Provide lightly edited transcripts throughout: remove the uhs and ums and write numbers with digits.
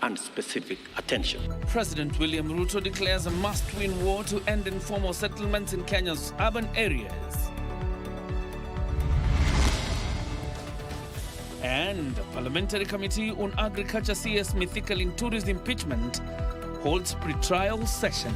and specific attention. President William Ruto declares a must-win war to end informal settlements in Kenya's urban areas. And the Parliamentary Committee on Agriculture CS Mythical in Tourism impeachment holds pre-trial session.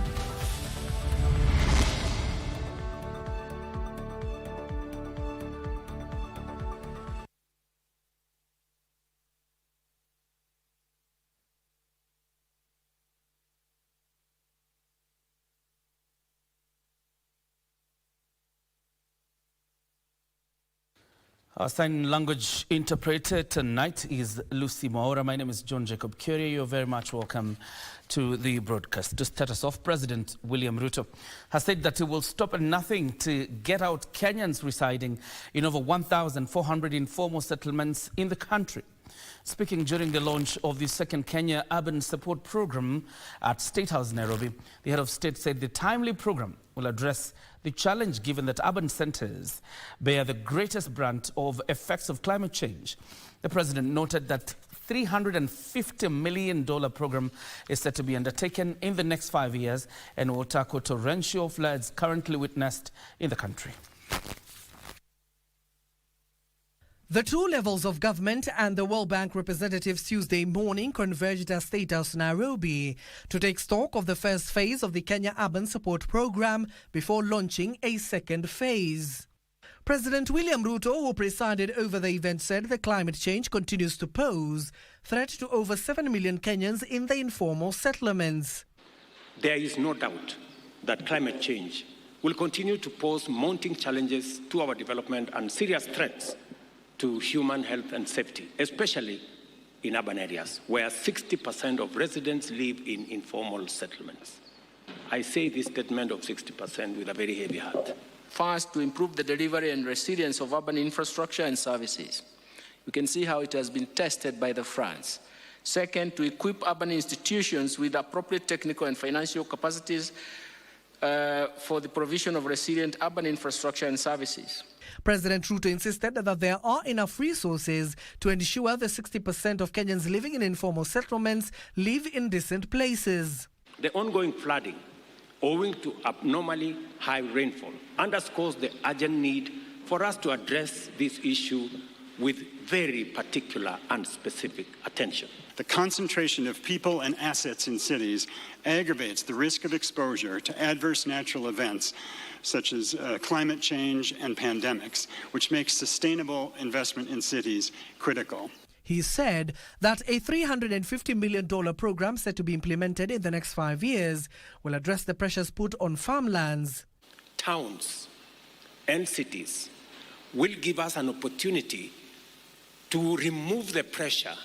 Our sign language interpreter tonight is Lucy Maura. My name is John Jacob Kioria. You're very much welcome to the broadcast. To start us off, President William Ruto has said that he will stop at nothing to get out Kenyans residing in over 1,400 informal settlements in the country. Speaking during the launch of the second Kenya Urban Support Program at State House, Nairobi, the head of state said the timely program will address the challenge given that urban centers bear the greatest brunt of effects of climate change. The president noted that $350 million program is set to be undertaken in the next 5 years and will tackle torrential floods currently witnessed in the country. The two levels of government and the World Bank representatives Tuesday morning converged at State House, Nairobi, to take stock of the first phase of the Kenya Urban Support Program before launching a second phase. President William Ruto, who presided over the event, said the climate change continues to pose threat to over 7 million Kenyans in the informal settlements. There is no doubt that climate change will continue to pose mounting challenges to our development and serious threats to human health and safety, especially in urban areas, where 60% of residents live in informal settlements. I say this statement of 60% with a very heavy heart. First, to improve the delivery and resilience of urban infrastructure and services. You can see how it has been tested by the France. Second, to equip urban institutions with appropriate technical and financial capacities for the provision of resilient urban infrastructure and services. President Ruto insisted that there are enough resources to ensure the 60% of Kenyans living in informal settlements live in decent places. The ongoing flooding, owing to abnormally high rainfall, underscores the urgent need for us to address this issue with very particular and specific attention. The concentration of people and assets in cities aggravates the risk of exposure to adverse natural events such as climate change and pandemics, which makes sustainable investment in cities critical. He said that a $350 million program set to be implemented in the next 5 years will address the pressures put on farmlands. Towns and cities will give us an opportunity to remove the pressure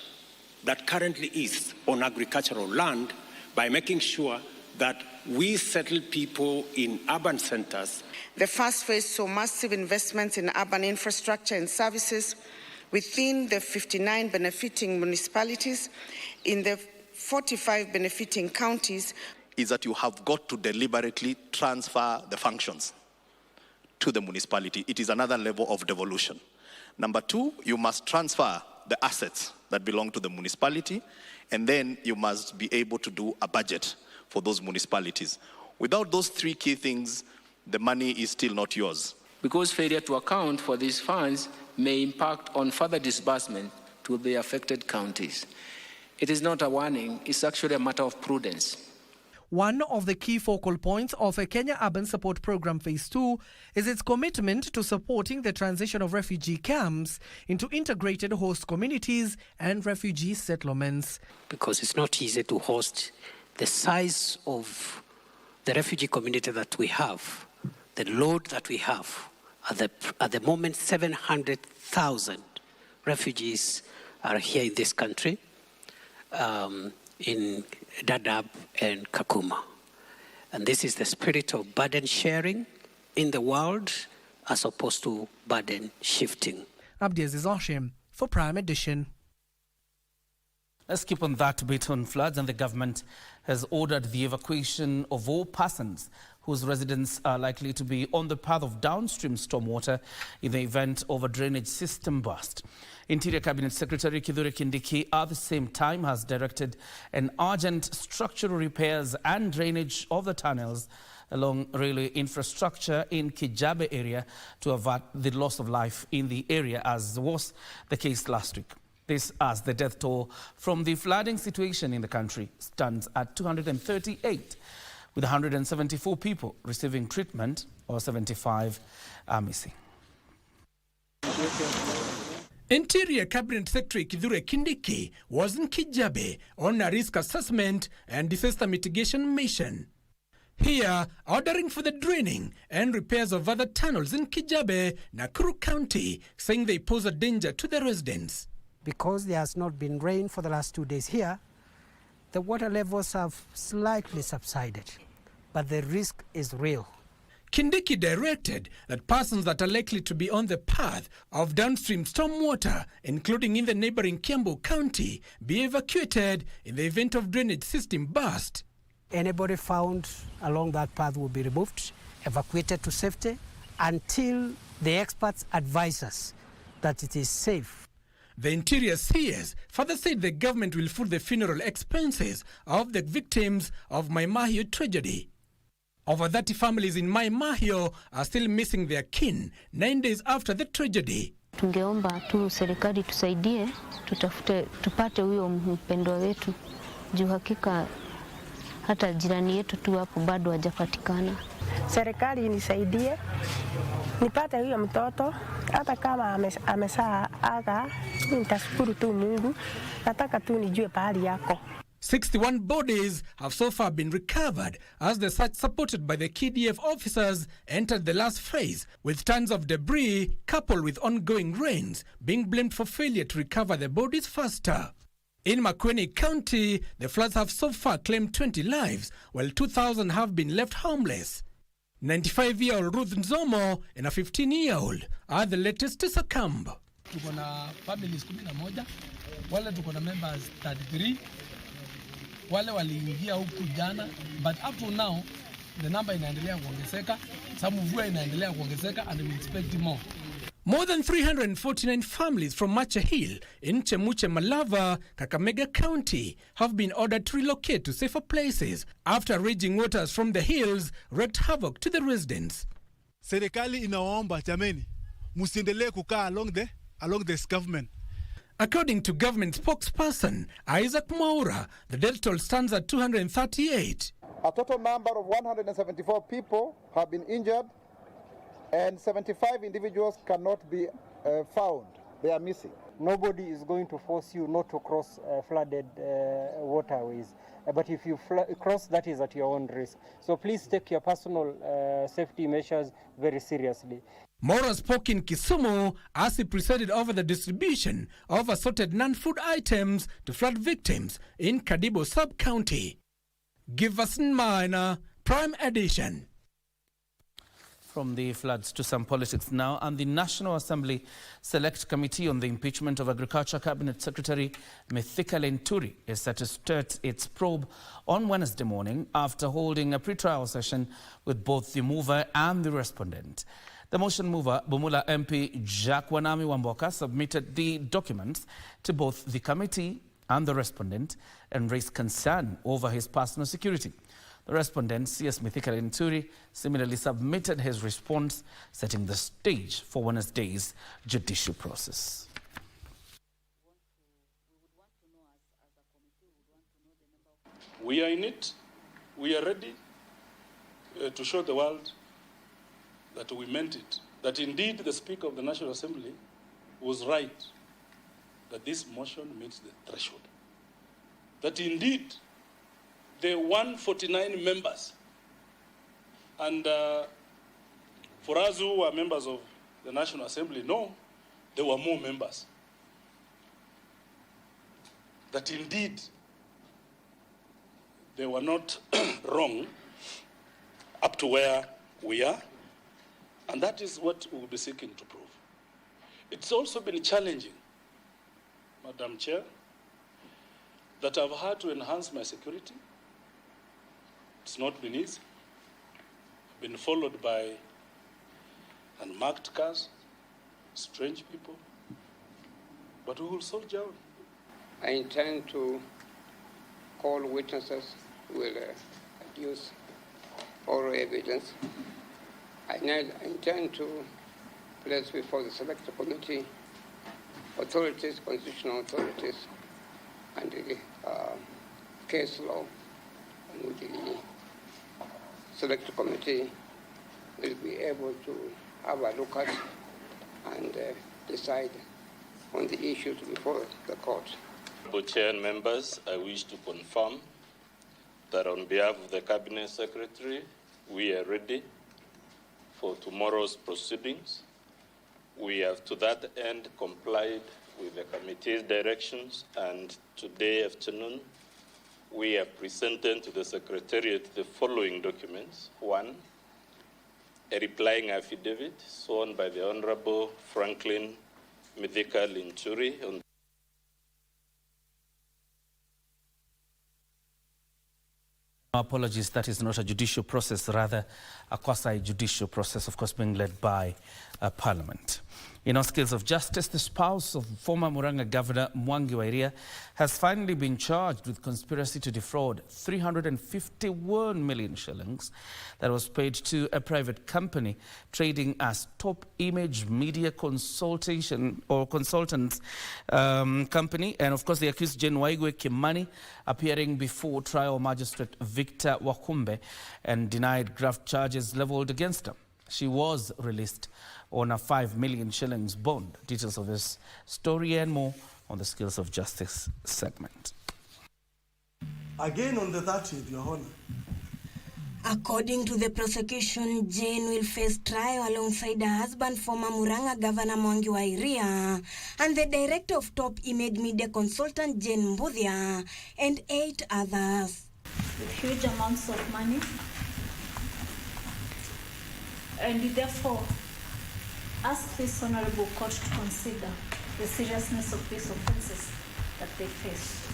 that currently is on agricultural land by making sure that we settle people in urban centers. The first phase saw massive investments in urban infrastructure and services within the 59 benefiting municipalities, in the 45 benefiting counties. Is that you have got to deliberately transfer the functions to the municipality. It is another level of devolution. Number two, you must transfer the assets that belong to the municipality, and then you must be able to do a budget for those municipalities. Without those three key things, the money is still not yours. Because failure to account for these funds may impact on further disbursement to the affected counties. It is not a warning, it's actually a matter of prudence. One of the key focal points of a Kenya Urban Support Program Phase 2 is its commitment to supporting the transition of refugee camps into integrated host communities and refugee settlements. Because it's not easy to host the size of the refugee community that we have, the load that we have. At the moment, 700,000 refugees are here in this country, in Dadaab and Kakuma. And this is the spirit of burden sharing in the world as opposed to burden shifting. Abdiaziz Hashim for Prime Edition. Let's keep on that bit on floods, and the government has ordered the evacuation of all persons whose residents are likely to be on the path of downstream stormwater in the event of a drainage system burst. Interior Cabinet Secretary Kioria Kindiki at the same time has directed an urgent structural repairs and drainage of the tunnels along railway infrastructure in Kijabe area to avert the loss of life in the area, as was the case last week. This as the death toll from the flooding situation in the country stands at 238, with 174 people receiving treatment or 75 are missing. Interior Cabinet Secretary Kioria Kindiki was in Kijabe on a risk assessment and disaster mitigation mission. Here, ordering for the draining and repairs of other tunnels in Kijabe, Nakuru County, saying they pose a danger to the residents. Because there has not been rain for the last 2 days here, the water levels have slightly subsided, but the risk is real. Kindiki directed that persons that are likely to be on the path of downstream stormwater, including in the neighboring Kiambu County, be evacuated in the event of drainage system burst. Anybody found along that path will be removed, evacuated to safety, until the experts advise us that it is safe. The Interior CS further said the government will foot the funeral expenses of the victims of Mai Mahiu tragedy. Over 30 families in Mai Mahiu are still missing their kin 9 days after the tragedy. Tungeomba tu serikali tusaidie, tupate huyo mpendwa wetu, juu hakika hata jirani yetu tu hapo bado hajapatikana. Serikali inisaidie nipate huyo mtoto, hata kama amesha aga, nitashukuru tu Mungu, nataka tu nijue pahali yako. 61 bodies have so far been recovered as the search supported by the KDF officers entered the last phase, with tons of debris coupled with ongoing rains being blamed for failure to recover the bodies faster. In Makueni County, the floods have so far claimed 20 lives, while 2,000 have been left homeless. 95-year-old Ruth Nzomo and a 15-year-old are the latest to succumb. Tuko na families 11, wale tuko na members 33, wale waliingia huku jana, but up to now the number inaendelea kuongezeka, sababu mvua inaendelea kuongezeka, and we expect more. More than 349 families from Macha Hill in Chemuche Malava, Kakamega County have been ordered to relocate to safer places after raging waters from the hills wreaked havoc to the residents. Serikali inaomba jameni, musiendelee kukaa along this government. According to government spokesperson Isaac Mwaura, the death toll stands at 238. A total number of 174 people have been injured, and 75 individuals cannot be found. They are missing. Nobody is going to force you not to cross flooded waterways. But if you cross, that is at your own risk. So please take your personal safety measures very seriously. Mora spoke in Kisumu as he presided over the distribution of assorted non-food items to flood victims in Kadibo sub-county. Giverson Minor, Prime Edition. From the floods to some politics now, and the National Assembly Select Committee on the Impeachment of Agriculture Cabinet Secretary Mithika Lenturi is set to start its probe on Wednesday morning after holding a pre-trial session with both the mover and the respondent. The motion mover, Bumula MP Jack Wanami Wamboka, submitted the documents to both the committee and the respondent and raised concern over his personal security. The respondent, CS Mithika Lenturi, similarly submitted his response, setting the stage for Wednesday's judicial process. We are in it. We are ready to show the world that we meant it, that indeed the Speaker of the National Assembly was right, that this motion meets the threshold, that indeed the 149 members, and for us who are members of the National Assembly, no, there were more members, that indeed they were not wrong up to where we are, and that is what we will be seeking to prove. It's also been challenging, Madam Chair, that I've had to enhance my security. It's not been easy. I've been followed by unmarked cars, strange people, but we will soldier on. I intend to call witnesses who will adduce oral evidence. I intend to place before the Select Committee authorities, constitutional authorities, and the case law, and the Select Committee will be able to have a look at and decide on the issues before the court. Chair and members, I wish to confirm that on behalf of the Cabinet Secretary, we are ready for tomorrow's proceedings. We have to that end complied with the committee's directions, and today afternoon we have presented to the Secretariat the following documents. One, a replying affidavit sworn by the Honorable Franklin Mithika Linturi on Apologies, that is not a judicial process, rather a quasi-judicial process, of course, being led by Parliament. In our skills of justice, the spouse of former Murang'a Governor Mwangi wa Iria has finally been charged with conspiracy to defraud 351 million shillings that was paid to a private company trading as Top Image Media Consultation or Consultants Company. And of course, the accused Jane Waigwe Kimani appearing before trial magistrate Victor Wakumbe and denied graft charges leveled against her. She was released on a 5 million shillings bond. Details of this story and more on the Skills of Justice segment. Again on the 30th, Your Honor. According to the prosecution, Jane will face trial alongside her husband, former Murang'a Governor Mwangi wa Iria, and the director of Top Image Media Consultant Jane Mbuthia, and 8 others. With huge amounts of money, and therefore ask this honorable court to consider the seriousness of these offences that they face.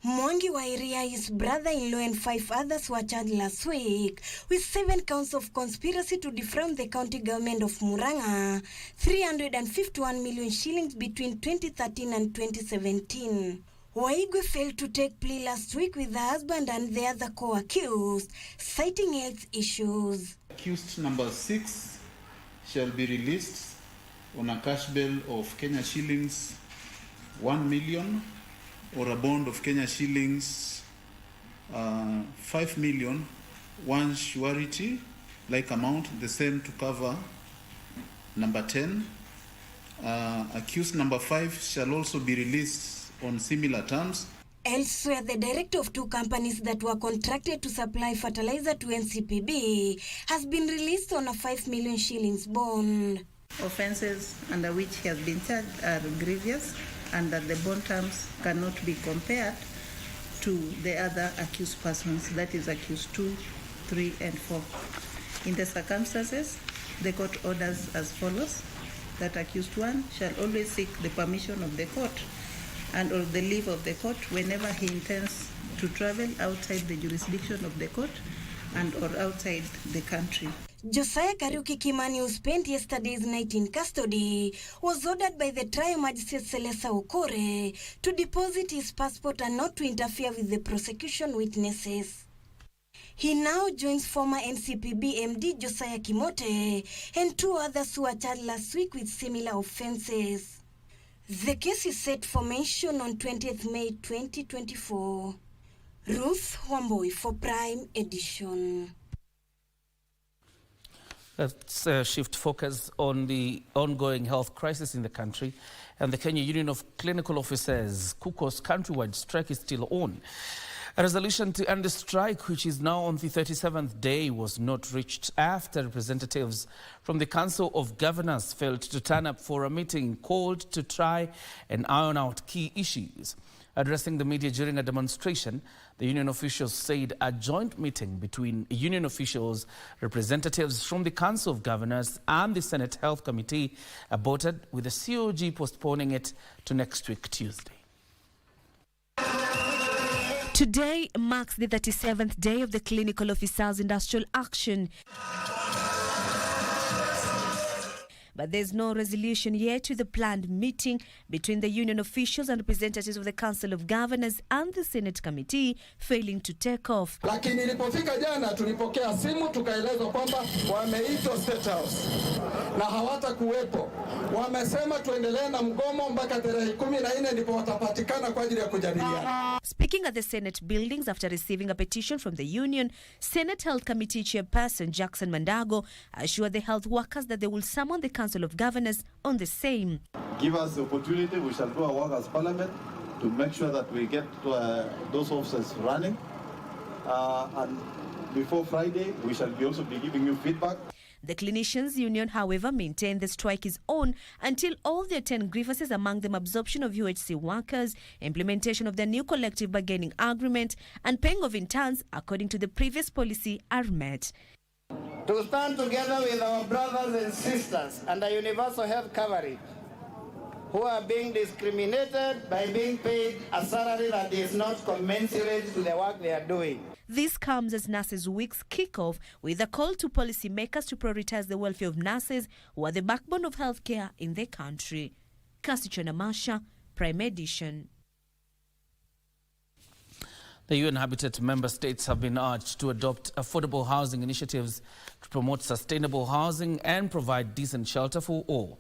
Mwangi wa Iria, his brother-in-law, and 5 others were charged last week with 7 counts of conspiracy to defraud the county government of Murang'a 351 million shillings between 2013 and 2017. Waigwe failed to take plea last week with her husband and the other co-accused, citing health issues. Accused number 6 shall be released on a cash bail of Kenya shillings 1 million or a bond of Kenya shillings 5 million, one surety like amount, the same to cover number 10. Accused number 5 shall also be released on similar terms. Elsewhere, the director of 2 companies that were contracted to supply fertilizer to NCPB has been released on a 5 million shillings bond. Offences under which he has been charged are grievous and that the bond terms cannot be compared to the other accused persons, that is accused 2, 3, and 4. In the circumstances, the court orders as follows: that accused 1 shall always seek the permission of the court and or the leave of the court whenever he intends to travel outside the jurisdiction of the court and or outside the country. Josiah Kariuki Kimani, who spent yesterday's night in custody, was ordered by the trial magistrate Selesa Okore to deposit his passport and not to interfere with the prosecution witnesses. He now joins former NCPB MD Josiah Kimote and 2 others who were charged last week with similar offences. The case is set for mention on 20th May 2024. Ruth Wamboi for Prime Edition. Let's shift focus on the ongoing health crisis in the country. And the Kenya Union of Clinical Officers, KUCO's countrywide strike is still on. A resolution to end the strike, which is now on the 37th day, was not reached after representatives from the Council of Governors failed to turn up for a meeting called to try and iron out key issues. Addressing the media during a demonstration, the union officials said a joint meeting between union officials, representatives from the Council of Governors and the Senate Health Committee aborted, with the COG postponing it to next week, Tuesday. Today marks the 37th day of the Clinical Officers Industrial Action. But there's no resolution yet to the planned meeting between the union officials and representatives of the Council of Governors and the Senate Committee failing to take off. Lakini ilipofika jana tulipokea simu tukaelezwa kwamba wameitwa State House na hawata kuwepo. Wamesema tuendelee na mgomo mpaka tarehe 14 ndipo watapatikana kwa ajili ya kujadiliana. Speaking at the Senate buildings after receiving a petition from the union, Senate Health Committee Chairperson Jackson Mandago assured the health workers that they will summon the Council of Governors on the same. Give us the opportunity, we shall do our work as Parliament to make sure that we get those officers running. And before Friday, we shall also be giving you feedback. The Clinicians Union, however, maintain the strike is on until all their 10 grievances, among them absorption of UHC workers, implementation of the new collective bargaining agreement, and paying of interns according to the previous policy, are met. To stand together with our brothers and sisters under universal health coverage who are being discriminated by being paid a salary that is not commensurate to the work they are doing. This comes as Nurses Week's kick-off with a call to policymakers to prioritize the welfare of nurses who are the backbone of healthcare in the country. Kasicho Namasha, Prime Edition. The UN Habitat member states have been urged to adopt affordable housing initiatives to promote sustainable housing and provide decent shelter for all.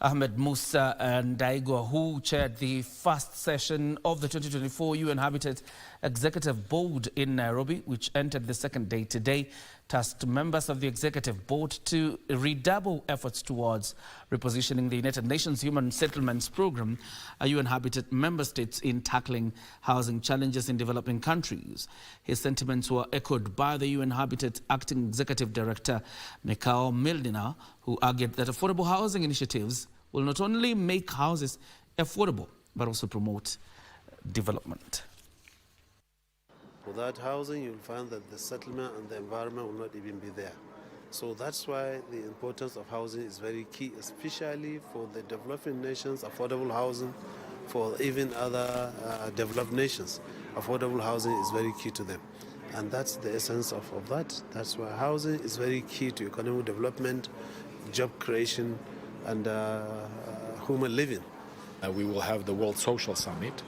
Ahmed Musa Ndaigwa, who chaired the first session of the 2024 UN Habitat Executive Board in Nairobi, which entered the second day today, tasked members of the Executive Board to redouble efforts towards repositioning the United Nations Human Settlements Program, a UN Habitat member states, in tackling housing challenges in developing countries. His sentiments were echoed by the UN Habitat Acting Executive Director, Mikao Mildina, who argued that affordable housing initiatives will not only make houses affordable, but also promote development. Without housing, you'll find that the settlement and the environment will not even be there. So that's why the importance of housing is very key, especially for the developing nations, affordable housing, for even other developed nations. Affordable housing is very key to them. And that's the essence of that. That's why housing is very key to economic development, job creation, and human living. We will have the World Social Summit,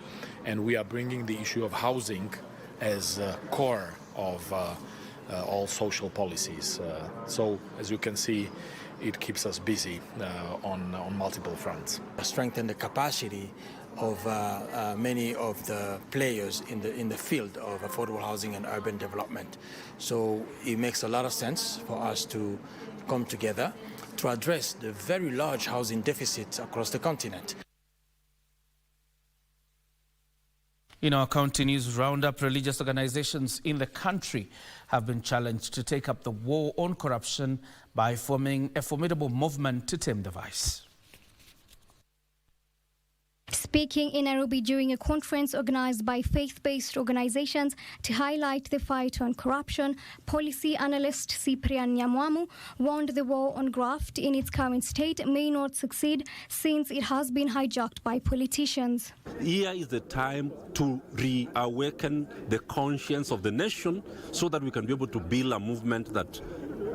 and we are bringing the issue of housing as core of all social policies. So, as you can see, it keeps us busy on multiple fronts. Strengthen the capacity of many of the players in the field of affordable housing and urban development. So it makes a lot of sense for us to come together to address the very large housing deficits across the continent. In our county news roundup, religious organizations in the country have been challenged to take up the war on corruption by forming a formidable movement to tame the vice. Speaking in Nairobi during a conference organized by faith-based organizations to highlight the fight on corruption, policy analyst Cyprian Nyamwamu warned the war on graft in its current state may not succeed since it has been hijacked by politicians. Here is the time to reawaken the conscience of the nation so that we can be able to build a movement that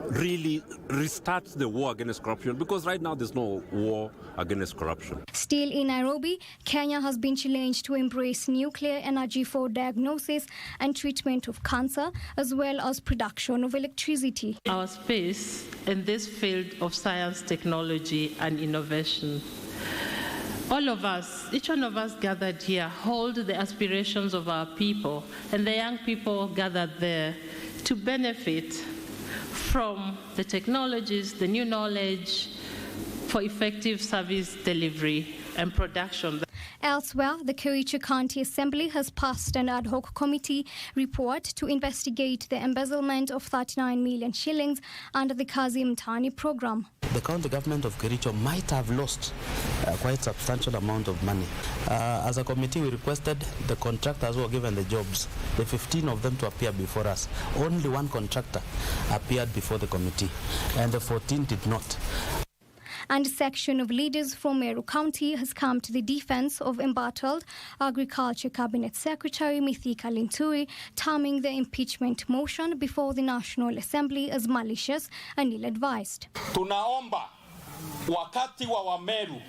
really restarts the war against corruption, because right now there's no war against corruption. Still in Nairobi, Kenya has been challenged to embrace nuclear energy for diagnosis and treatment of cancer, as well as production of electricity. Our space in this field of science, technology, and innovation. All of us, each one of us gathered here, hold the aspirations of our people, and the young people gathered there to benefit from the technologies, the new knowledge for effective service delivery and production. Elsewhere, the Kioria County Assembly has passed an ad hoc committee report to investigate the embezzlement of 39 million shillings under the Kazi Mtaani program. The county government of Kericho might have lost quite substantial amount of money. As a committee, we requested the contractors who were given the jobs, the 15 of them, to appear before us. Only one contractor appeared before the committee, and the 14 did not. And a section of leaders from Meru County has come to the defense of embattled Agriculture Cabinet Secretary Mithika Linturi, terming the impeachment motion before the National Assembly as malicious and ill-advised. Tunaomba wakati wa Wameru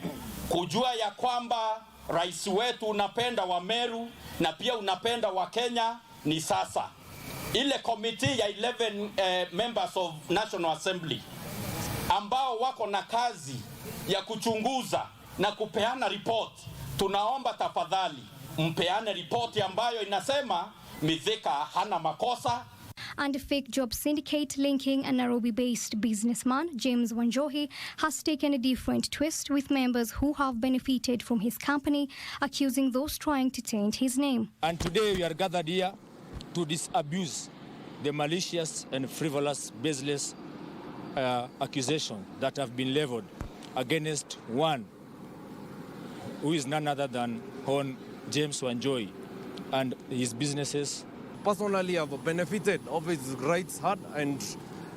kujua ya kwamba rais wetu unapenda Wameru na pia unapenda Wakenya ni sasa. Ile committee ya 11 members of National Assembly ambao wako na kazi ya kuchunguza na kupeana report, tunaomba tafadhali mpeane report ambayo inasema Mithika hana makosa. And a fake job syndicate linking a Nairobi-based businessman, James Wanjohi, has taken a different twist, with members who have benefited from his company accusing those trying to taint his name. And today we are gathered here to disabuse the malicious and frivolous, baseless accusations that have been leveled against one who is none other than Hon James Wanjohi and his businesses. Personally, I've benefited of his rights hard, and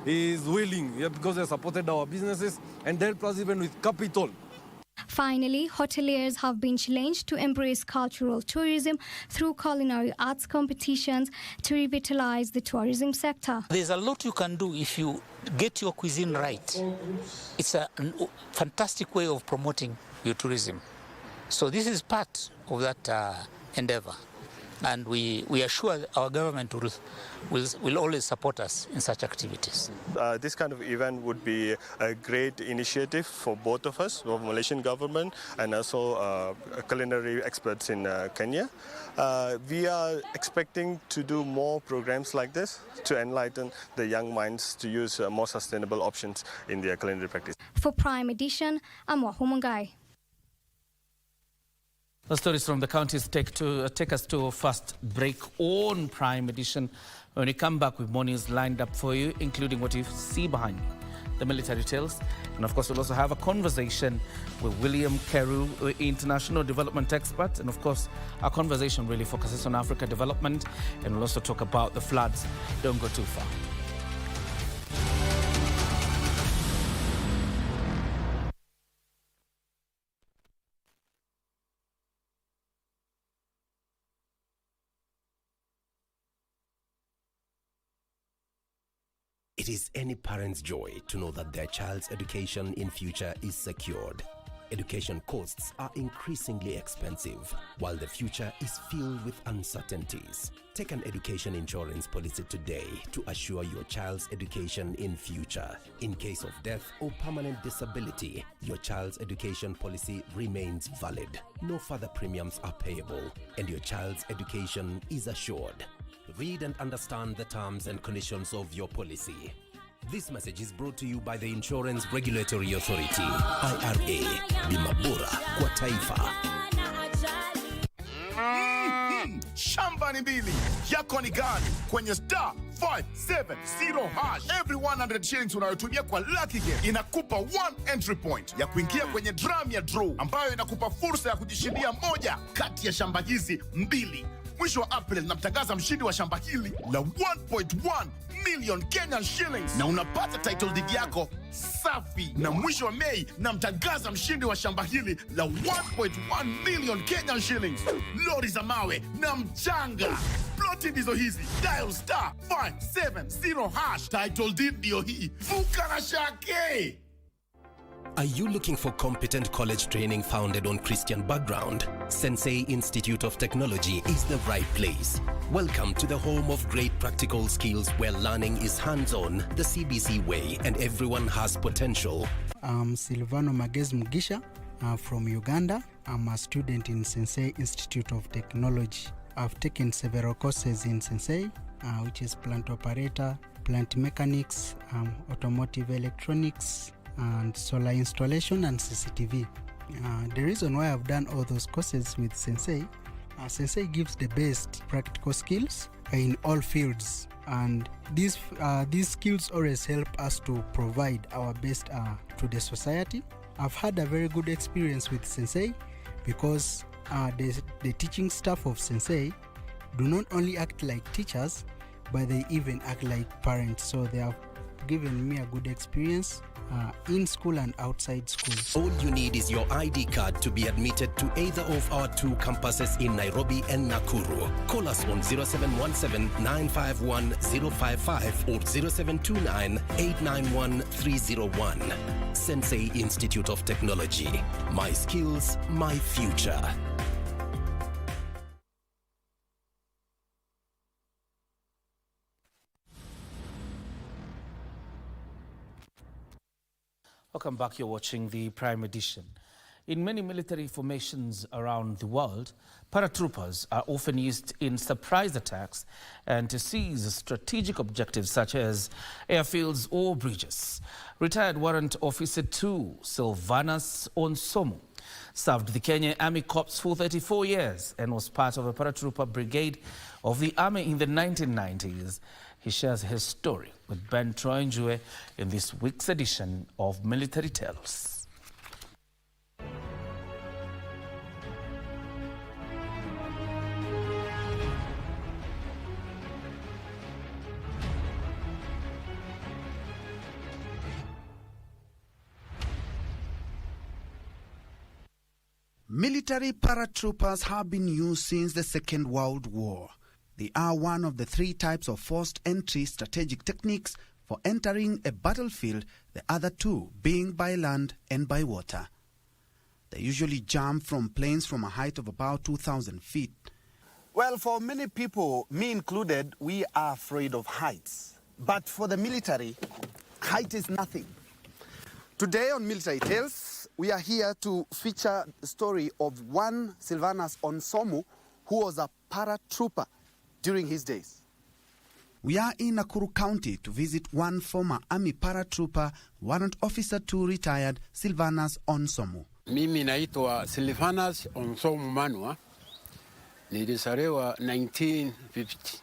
he is willing, because he supported our businesses and helped us even with capital. Finally, hoteliers have been challenged to embrace cultural tourism through culinary arts competitions to revitalize the tourism sector. There's a lot you can do if you get your cuisine right. It's a fantastic way of promoting your tourism. So this is part of that endeavor. And we are sure our government will always support us in such activities. This kind of event would be a great initiative for both of us, the Malaysian government and also culinary experts in Kenya. We are expecting to do more programs like this to enlighten the young minds to use more sustainable options in their culinary practice. For Prime Edition, I'm Wahumungai. The stories from the counties take us to a first break on Prime Edition. When we come back with more news lined up for you, including what you see behind the military tales. And of course, we'll also have a conversation with William Keru, international development expert. And of course, our conversation really focuses on Africa development. And we'll also talk about the floods. Don't go too far. It is any parent's joy to know that their child's education in future is secured. Education costs are increasingly expensive, while the future is filled with uncertainties. Take an education insurance policy today to assure your child's education in future. In case of death or permanent disability, your child's education policy remains valid. No further premiums are payable, and your child's education is assured. Read and understand the terms and conditions of your policy. This message is brought to you by the Insurance Regulatory Authority, IRA, Bima Bora kwa Taifa. Shamba ni mbili, yako ni gani? Kwenye star 570 hash. Every 100 shillings unayotumia kwa Lucky Game inakupa 1 entry point ya kuingia kwenye drum ya draw, ambayo inakupa fursa ya kujishindia moja kati ya shamba hizi mbili. Mwisho wa April namtangaza mshindi wa shamba hili la 1.1 million Kenyan shillings na unapata title deed yako safi. Na mwisho wa Mei namtangaza mshindi wa shamba hili la 1.1 million Kenyan shillings, lori za mawe na mchanga. Ploti ndizo hizi. Dial star 570 hash. Title deed ndio hii. Fuka na shake. Are you looking for competent college training founded on Christian background? Sensei Institute of Technology is the right place. Welcome to the home of great practical skills where learning is hands-on, the CBC way, and everyone has potential. I'm Silvano Magez Mugisha from Uganda. I'm a student in Sensei Institute of Technology. I've taken several courses in Sensei, which is plant operator, plant mechanics, automotive electronics, and solar installation and CCTV. The reason why I've done all those courses with Sensei, Sensei gives the best practical skills in all fields, and these skills always help us to provide our best to the society. I've had a very good experience with Sensei because the teaching staff of Sensei do not only act like teachers, but they even act like parents. So they have given me a good experience in school and outside school. All you need is your ID card to be admitted to either of our 2 campuses in Nairobi and Nakuru. Call us on 0717 951 055 or 0729 891 301. Sensei Institute of Technology. My skills, my future. Welcome back. You're watching the Prime Edition. In many military formations around the world, paratroopers are often used in surprise attacks and to seize strategic objectives such as airfields or bridges. Retired Warrant Officer 2 Sylvanus Onsomu served the Kenya Army Corps for 34 years and was part of a paratrooper brigade of the Army in the 1990s. He shares his story with Ben Troinjue in this week's edition of Military Tales. Military paratroopers have been used since the Second World War. They are one of the 3 types of forced entry strategic techniques for entering a battlefield, the other 2 being by land and by water. They usually jump from planes from a height of about 2,000 feet. Well, for many people, me included, we are afraid of heights. But for the military, height is nothing. Today on Military Tales, we are here to feature the story of one Sylvanus Onsomu, who was a paratrooper during his days. We are in Nakuru County to visit one former Army paratrooper, Warrant Officer 2 retired Sylvanus Onsomu. Mimi naitwa Sylvanus Onsomu Manua. Nilisaliwa 1950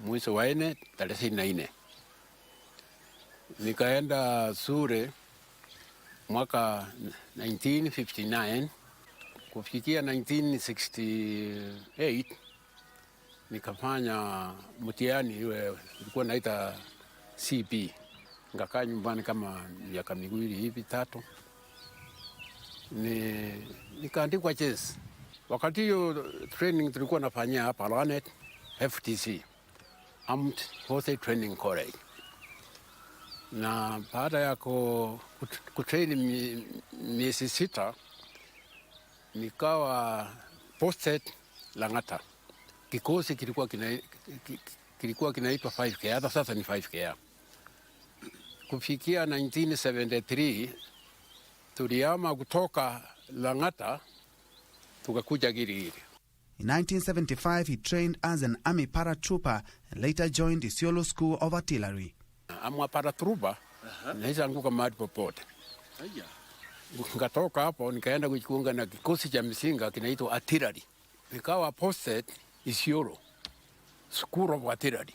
mwezi wa 4 tarehe 4. Nikaenda shule mwaka 1959 kufikia 1968 nikafanya mtihani ile ilikuwa naita CP. Nikakaa nyumbani kama miaka miwili hivi 3. Nikaandikwa chess. Wakati hiyo training tulikuwa nafanyia hapa Lanet FTC, Armed Forces Training College. Na baada ya kutrain miezi 6 nikawa posted Lang'ata. Kikosi kilikuwa kinaitwa 5K, hata sasa ni 5K. Kufikia 1973 tuliama kutoka Lang'ata tukakuja Girigiri. In 1975 he trained as an army paratrooper and later joined Isiolo School of Artillery. Amwa paratrooper naweza anguka mahali popote. Nikatoka hapo nikaenda kujiunga na kikosi cha msinga kinaitwa Artillery. Nikawa posted Isiolo School of Artillery.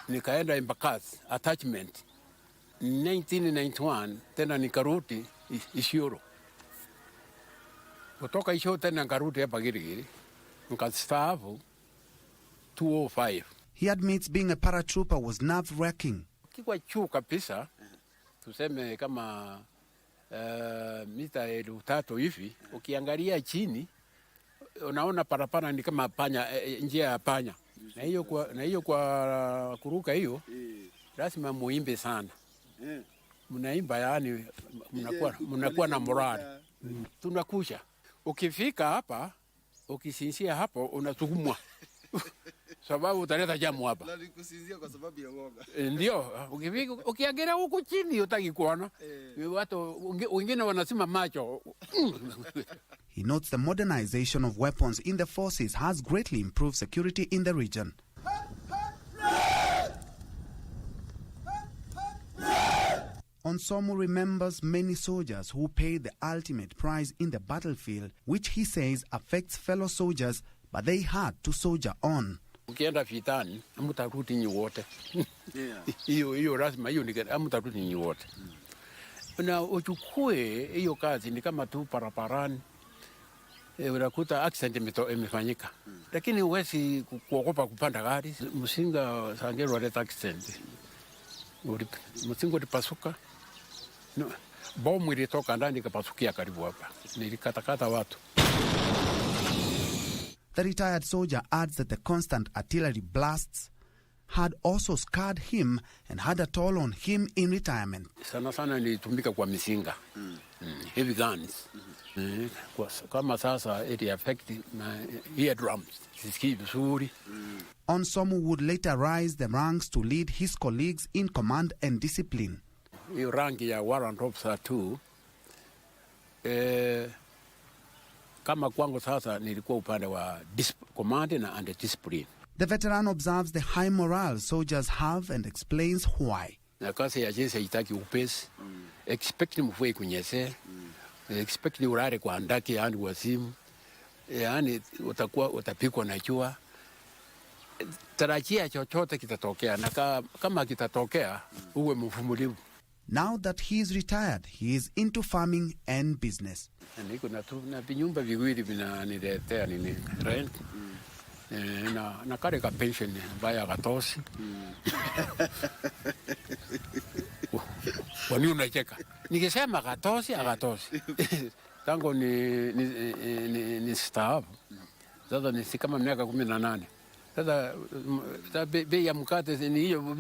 Nikaenda Embakasi attachment 1991 tena nikarudi Isiolo. Kutoka Isiolo tena nikarudi hapa Girigiri. Nikastaafu 2005. He admits being a paratrooper was nerve-wracking. Kiwa juu kabisa, tuseme kama mita 3,000 hivi, ukiangalia chini unaona parapara ni kama panya, njia ya panya. Na hiyo kwa kuruka hiyo lazima muimbe sana. Mnaimba yani mnakuwa na morali. Tunakusha. Ukifika hapa, ukisinzia hapo unasukumwa. Sababu utaleta jamu hapa. Na nikusinzia kwa sababu ya woga. Ndio, ukifika ukiangalia huko chini utaki kuona. Watu wengine wanasema macho. He notes the modernization of weapons in the forces has greatly improved security in the region. Onsomu remembers many soldiers who paid the ultimate price in the battlefield, which he says affects fellow soldiers, but they had to soldier on. Ukienda vitani, mtarudi nyinyi wote. Hiyo lazima hiyo ni mtarudi nyinyi wote. Na uchukue hiyo kazi ni kama tu paraparani. Unakuta accident imefanyika. Lakini huwezi kuogopa kupanda gari. Msinga sangero waleta accident. Msinga ulipasuka No, bomu ilitoka ndani ikapasukia karibu hapa. Nilikatakata watu. The retired soldier adds that the constant artillery blasts had also scarred him and had a toll on him in retirement. Sana sana nilitumika kwa misinga. Heavy guns. Kama sasa it affect my eardrums. Sisikii vizuri. Onsomu would later rise the ranks to lead his colleagues in command and discipline. Hiyo rangi ya warrant officer 2 kama kwangu sasa nilikuwa upande wa command and discipline. The veteran observes the high morale soldiers have and explains why. Na kazi ya jeshi haitaki upesi. Expect mvua kunyeshe. Expect urare kwa handaki yani wasimu. Yani utapikwa na jua. Tarajia chochote kitatokea na kama kitatokea uwe mvumilivu. Now that he is retired, he is into farming and business. Niko na vinyumba viwili vinaniletea nini rent. Na kare ka pension baya gatosi. Wani unacheka. Nikisema gatosi. Tangu ni staff. Sasa ni kama miaka 18. Sasa bei ya mkate ni hiyo.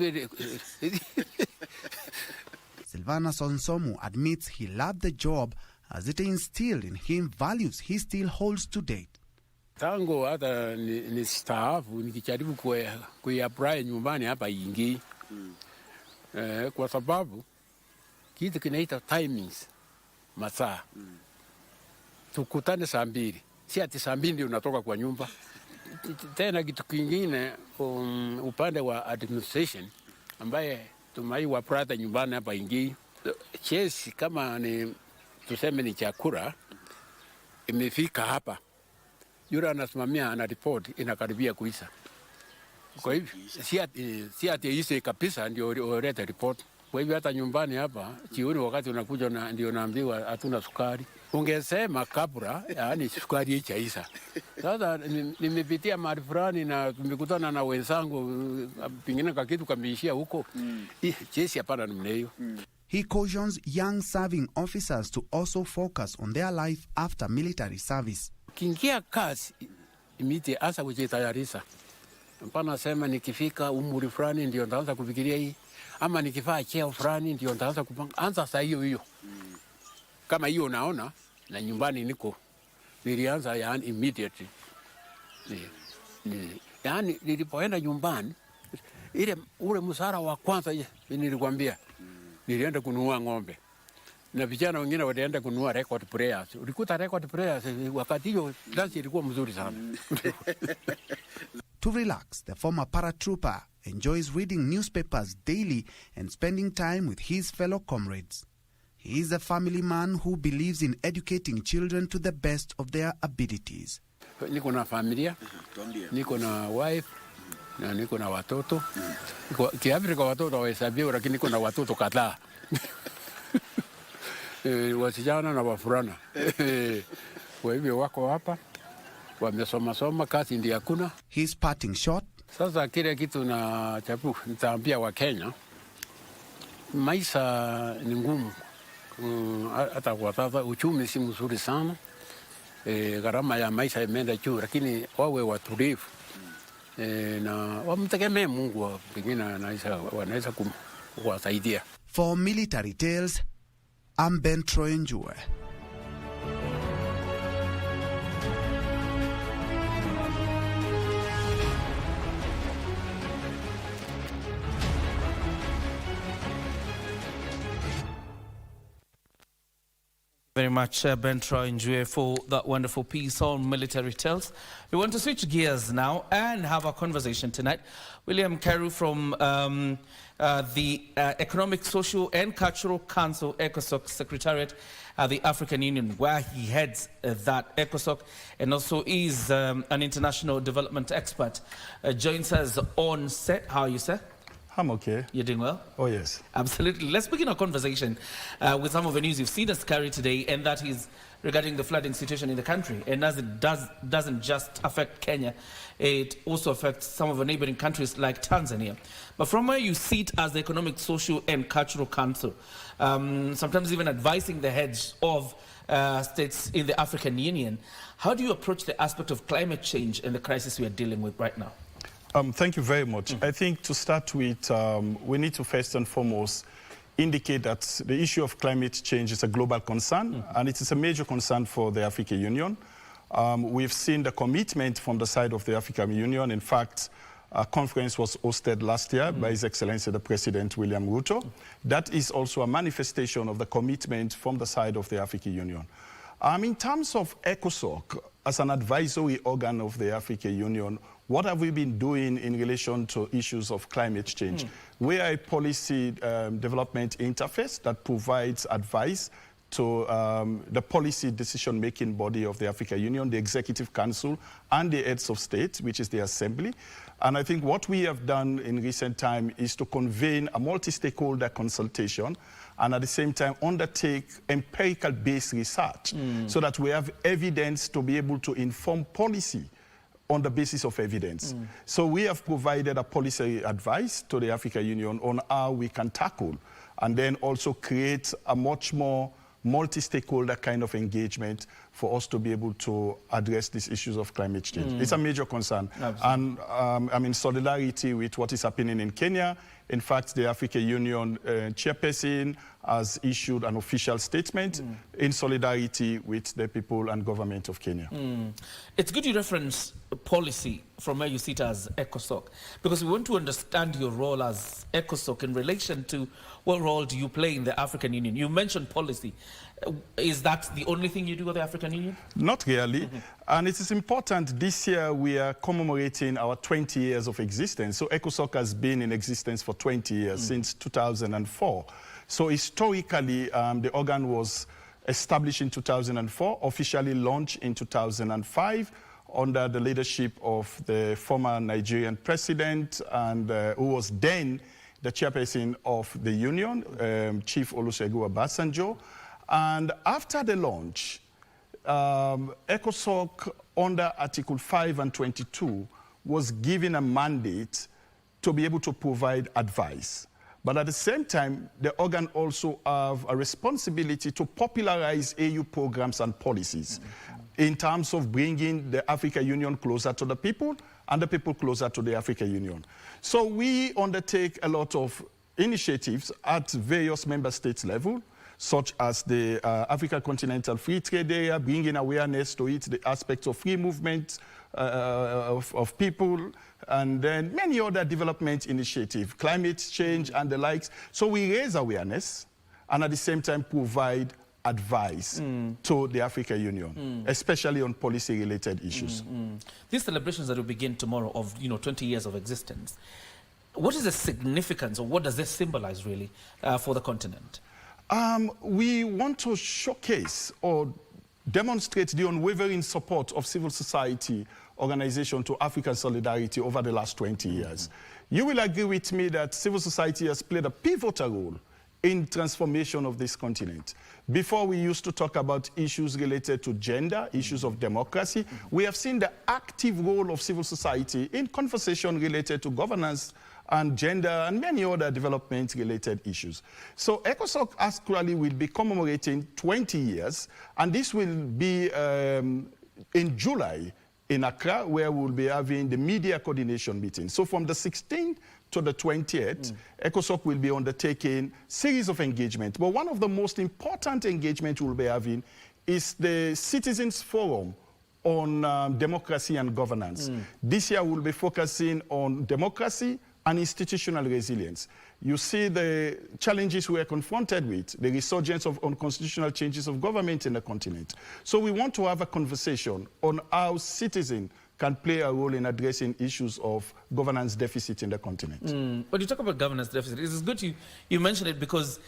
Silvana Sonsomu admits he loved the job as it instilled in him values he still holds to date. Tangu hata ni staff nikijaribu kuiapply nyumbani hapa ingi. Kwa sababu kitu kinaita timings masaa. Tukutane saa 2. Si ati saa 2 ndio unatoka kwa nyumba. Tena kitu kingine upande wa administration ambaye tumaiwa prata nyumbani hapa ingi. Chesi kama ni tuseme ni chakula imefika hapa. Yule anasimamia ana report inakaribia kuisha. Kwa hivyo si ati ishe kabisa ndio ulete report. Kwa hivyo hata nyumbani hapa jioni wakati unakuja ndio naambiwa hatuna sukari. Ungesema kabla yani sukari ichaisha. Sasa nimepitia mahali fulani na tumekutana na wenzangu pengine kwa kitu kameishia huko. Chesi hapana namna hiyo. He cautions young serving officers to also focus on their life after military service. Kiingia kazi imite asa kujitayarisha. Mpana sema nikifika umri fulani ndio nitaanza kufikiria hii ama nikifaa cheo fulani ndio nitaanza kupanga. Anza saa hiyo. Kama hiyo unaona na nyumbani nilianza yani immediately. Yani nilipoenda nyumbani ule msara wa kwanza nilikwambia nilienda kununua ng'ombe. Na vijana wengine walienda kununua record players. Ulikuta record players wakati hiyo dance ilikuwa mzuri sana. To relax, the former paratrooper enjoys reading newspapers daily and spending time with his fellow comrades. He is a family man who believes in educating children to the best of their abilities. Niko na familia, niko na wife, na niko na watoto. Kiafrika watoto hawahesabiwi lakini niko na watoto kadhaa. Wasichana na wavulana. Kwa hivyo wako hapa, wamesoma kazi ndio hakuna. He's parting short. Sasa kile kitu nitaambia wa Kenya, maisha ni ngumu. Hata kwa sasa uchumi si mzuri sana. Gharama ya maisha imeenda juu lakini wawe watulivu. Na wamtegemee Mungu pengine wanaweza kuwasaidia. For Military Tales, I'm Ben Troy Njue. Very much, Ben Troy Njue, for that wonderful piece on Military Tales. We want to switch gears now and have a conversation tonight. William Carew from the Economic, Social and Cultural Council, ECOSOC Secretariat at the African Union, where he heads that ECOSOC and also is an international development expert, joins us on set. How are you, sir? I'm okay. You're doing well? Oh, yes. Absolutely. Let's begin our conversation with some of the news you've seen us carry today, and that is regarding the flooding situation in the country. And as it doesn't just affect Kenya, it also affects some of the neighboring countries like Tanzania. But from where you sit as the Economic, Social and Cultural Council, sometimes even advising the heads of states in the African Union, how do you approach the aspect of climate change and the crisis we are dealing with right now? Thank you very much. I think to start with, we need to first and foremost indicate that the issue of climate change is a global concern, and it is a major concern for the African Union. We've seen the commitment from the side of the African Union. In fact, a conference was hosted last year by His Excellency the President William Ruto. That is also a manifestation of the commitment from the side of the African Union. In terms of ECOSOC, as an advisory organ of the African Union, what have we been doing in relation to issues of climate change? We are a policy development interface that provides advice to the policy decision-making body of the African Union, the Executive Council, and the heads of state, which is the Assembly. And I think what we have done in recent time is to convene a multi-stakeholder consultation and at the same time undertake empirical-based research so that we have evidence to be able to inform policy on the basis of evidence. So we have provided a policy advice to the African Union on how we can tackle and then also create a much more multi-stakeholder kind of engagement for us to be able to address these issues of climate change. It's a major concern. And I'm in solidarity with what is happening in Kenya. In fact, the African Union chairperson has issued an official statement in solidarity with the people and government of Kenya. It's good you reference policy from where you sit as ECOSOC, because we want to understand your role as ECOSOC in relation to what role do you play in the African Union. You mentioned policy. Is that the only thing you do with the African Union? Not really. And it is important, this year we are commemorating our 20 years of existence. So ECOSOC has been in existence for 20 years, since 2004. So historically, the organ was established in 2004, officially launched in 2005, under the leadership of the former Nigerian president, and who was then the chairperson of the union, Chief Olusegun Obasanjo. And after the launch, ECOSOC, under Article 5 and 22, was given a mandate to be able to provide advice. But at the same time, the organ also have a responsibility to popularize AU programs and policies in terms of bringing the African Union closer to the people and the people closer to the African Union. So we undertake a lot of initiatives at various member states level, such as the Africa Continental Free Trade Area, bringing awareness to it, the aspects of free movement of people, and then many other development initiatives, climate change and the likes. So we raise awareness and at the same time provide advice to the African Union, especially on policy-related issues. These celebrations that will begin tomorrow of 20 years of existence, what is the significance, or what does this symbolize really for the continent? We want to showcase or demonstrate the unwavering support of civil society organization to African solidarity over the last 20 years. You will agree with me that civil society has played a pivotal role in transformation of this continent. Before, we used to talk about issues related to gender, issues of democracy. We have seen the active role of civil society in conversation related to governance and gender and many other development-related issues. So ECOSOC actually will be commemorating 20 years, and this will be in July in Accra, where we'll be having the media coordination meeting. So from the 16th to the 20th, ECOSOC will be undertaking series of engagement. But one of the most important engagement we'll be having is the Citizens Forum on democracy and governance. This year we'll be focusing on democracy and institutional resilience. You see the challenges we are confronted with, the resurgence of unconstitutional changes of government in the continent. So we want to have a conversation on how citizens can play a role in addressing issues of governance deficit in the continent. When you talk about governance deficit, it's good you mention it, because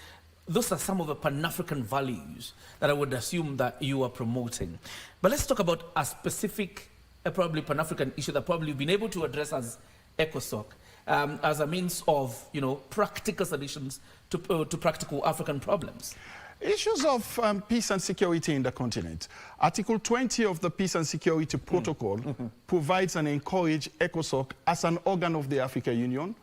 those are some of the Pan-African values that I would assume that you are promoting. But let's talk about a specific, probably Pan-African issue that probably you've been able to address as ECOSOC, as a means of, practical solutions to practical African problems? Issues of peace and security in the continent. Article 20 of the Peace and Security Protocol provides and encourages ECOSOC as an organ of the African Union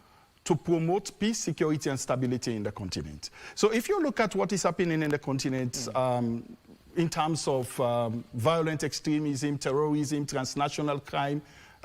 to promote peace, security and stability in the continent. So if you look at what is happening in the continent in terms of violent extremism, terrorism, transnational crime,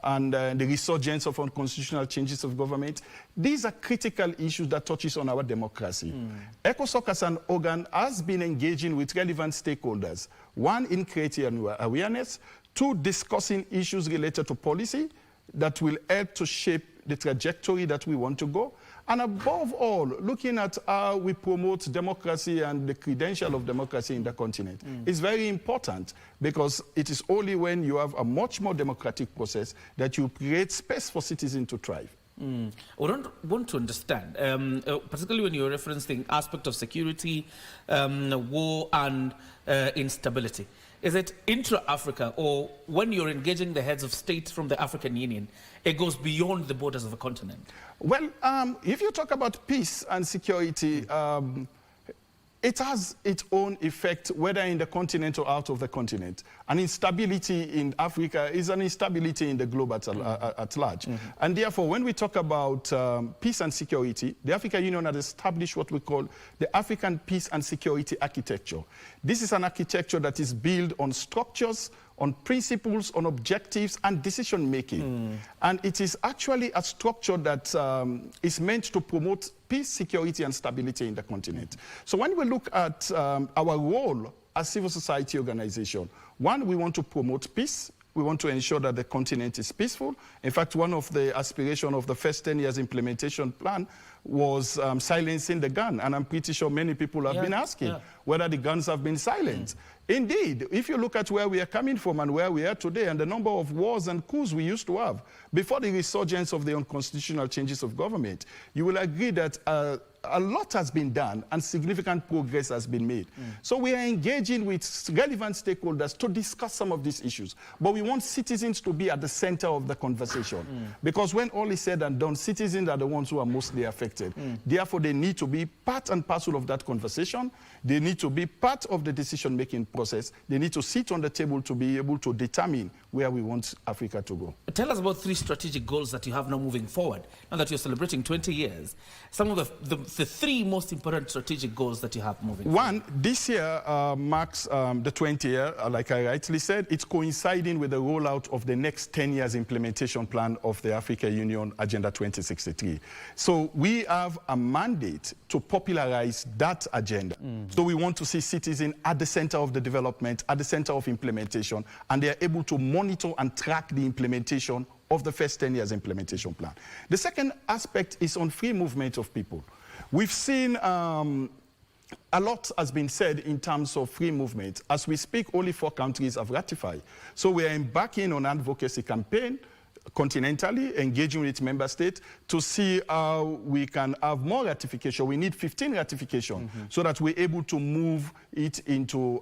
and the resurgence of unconstitutional changes of government, these are critical issues that touches on our democracy. ECOSOC as an organ has been engaging with relevant stakeholders. One, in creating awareness. Two, discussing issues related to policy that will help to shape the trajectory that we want to go. And above all, looking at how we promote democracy and the credential of democracy in the continent is very important, because it is only when you have a much more democratic process that you create space for citizens to thrive. I want to understand, particularly when you're referencing aspect of security, war and instability. Is it intra-Africa, or when you're engaging the heads of state from the African Union, it goes beyond the borders of a continent? Well, if you talk about peace and security, it has its own effect, whether in the continent or out of the continent. An instability in Africa is an instability in the globe at large. And therefore, when we talk about peace and security, the African Union has established what we call the African Peace and Security Architecture. This is an architecture that is built on structures, on principles, on objectives, and decision-making. And it is actually a structure that is meant to promote peace, security, and stability in the continent. So when we look at our role as civil society organization, one, we want to promote peace. We want to ensure that the continent is peaceful. In fact, one of the aspirations of the first 10 years implementation plan was silencing the gun. And I'm pretty sure many people have been asking whether the guns have been silenced. Indeed, if you look at where we are coming from and where we are today and the number of wars and coups we used to have before the resurgence of the unconstitutional changes of government, you will agree that a lot has been done and significant progress has been made. So we are engaging with relevant stakeholders to discuss some of these issues. But we want citizens to be at the center of the conversation. Because when all is said and done, citizens are the ones who are mostly affected. Therefore, they need to be part and parcel of that conversation. They need to be part of the decision-making process. They need to sit on the table to be able to determine where we want Africa to go. Tell us about 3 strategic goals that you have now moving forward. Now that you're celebrating 20 years, some of the 3 most important strategic goals that you have moving forward. One, this year marks the 20th year, like I rightly said. It's coinciding with the rollout of the next 10 years implementation plan of the African Union Agenda 2063. So we have a mandate to popularize that agenda. So we want to see citizens at the center of the development, at the center of implementation, and they are able to monitor and track the implementation of the first 10 years implementation plan. The second aspect is on free movement of people. We've seen a lot has been said in terms of free movement. As we speak, only 4 countries have ratified. So we are embarking on an advocacy campaign continentally, engaging with member states to see how we can have more ratification. We need 15 ratification so that we're able to move it into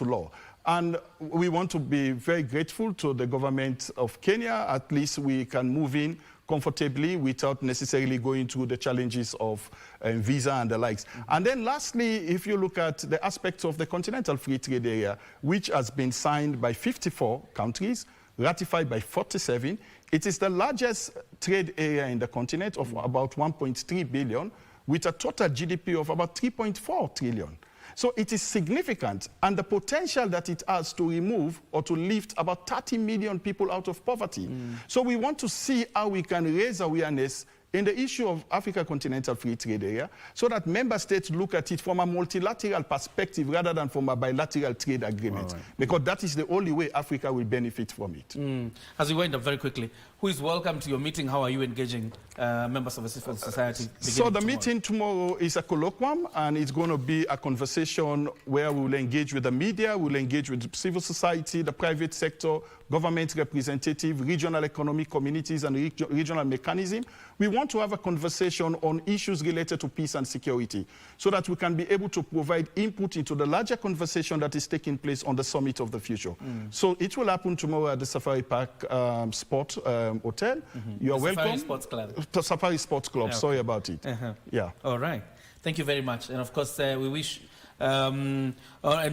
law. And we want to be very grateful to the government of Kenya. At least we can move in comfortably without necessarily going through the challenges of visa and the likes. And then lastly, if you look at the aspects of the Continental Free Trade Area, which has been signed by 54 countries, ratified by 47, it is the largest trade area in the continent of about 1.3 billion, with a total GDP of about 3.4 trillion. So it is significant, and the potential that it has to remove or to lift about 30 million people out of poverty. So we want to see how we can raise awareness in the issue of Africa Continental Free Trade Area so that member states look at it from a multilateral perspective rather than from a bilateral trade agreement. Because that is the only way Africa will benefit from it. As we wind up very quickly, who is welcome to your meeting? How are you engaging members of the civil society? So the meeting tomorrow is a colloquium, and it's going to be a conversation where we will engage with the media, we'll engage with civil society, the private sector, government representative, regional economic communities, and regional mechanism. We want to have a conversation on issues related to peace and security so that we can be able to provide input into the larger conversation that is taking place on the Summit of the Future. So it will happen tomorrow at the Safari Park spot Hotel. You are welcome. Safari Sports Club. Safari Sports Club. Okay. Sorry about it. Yeah. All right. Thank you very much. And of course, we wish and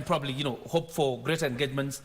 probably, hope for greater engagements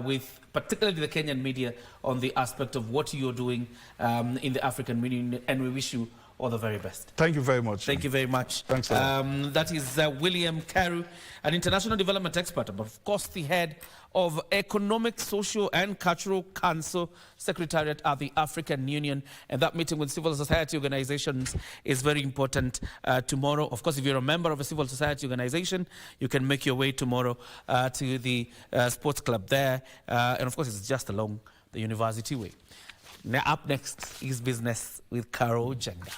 with particularly the Kenyan media on the aspect of what you're doing in the African Union. And we wish you all the very best. Thank you very much. Thank you very much. Thanks a lot. That is William Karu, an international development expert, but of course the head of Economic, Social and Cultural Council Secretariat at the African Union. And that meeting with civil society organizations is very important tomorrow. Of course, if you're a member of a civil society organization, you can make your way tomorrow to the sports club there. And of course, it's just along the University Way. Now, up next is Business with Carol Jenga.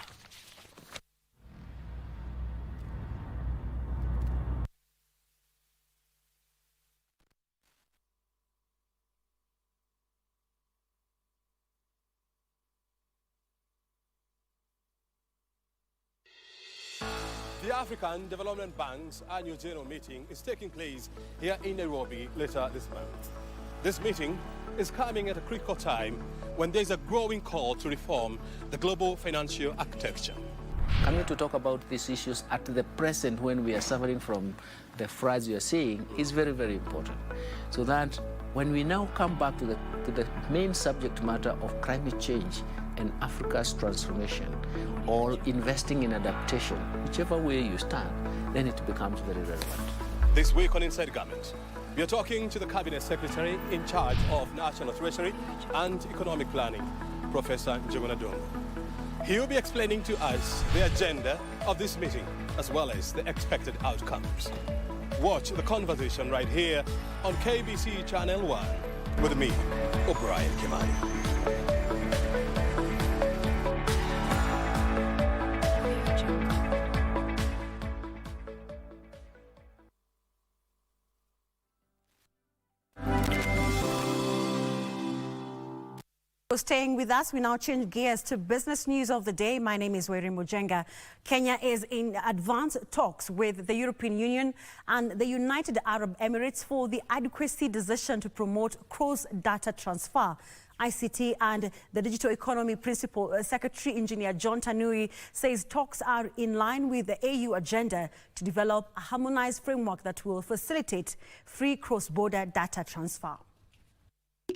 The African Development Bank's annual general meeting is taking place here in Nairobi later this month. This meeting is coming at a critical time when there's a growing call to reform the global financial architecture. Coming to talk about these issues at the present when we are suffering from the floods we are seeing is very, very important. So that when we now come back to the main subject matter of climate change and Africa's transformation, or investing in adaptation, whichever way you stand, then it becomes very relevant. This week on Inside Government, we are talking to the Cabinet Secretary in charge of National Treasury and Economic Planning, Professor Njuguna Ndung'u. He will be explaining to us the agenda of this meeting, as well as the expected outcomes. Watch the conversation right here on KBC Channel 1 with me, O'Brien Kimani. Staying with us, we now change gears to business news of the day. My name is Weri Mujenga. Kenya is in advanced talks with the European Union and the United Arab Emirates for the adequacy decision to promote cross-data transfer. ICT and the Digital Economy Principal Secretary Engineer John Tanui says talks are in line with the AU agenda to develop a harmonized framework that will facilitate free cross-border data transfer.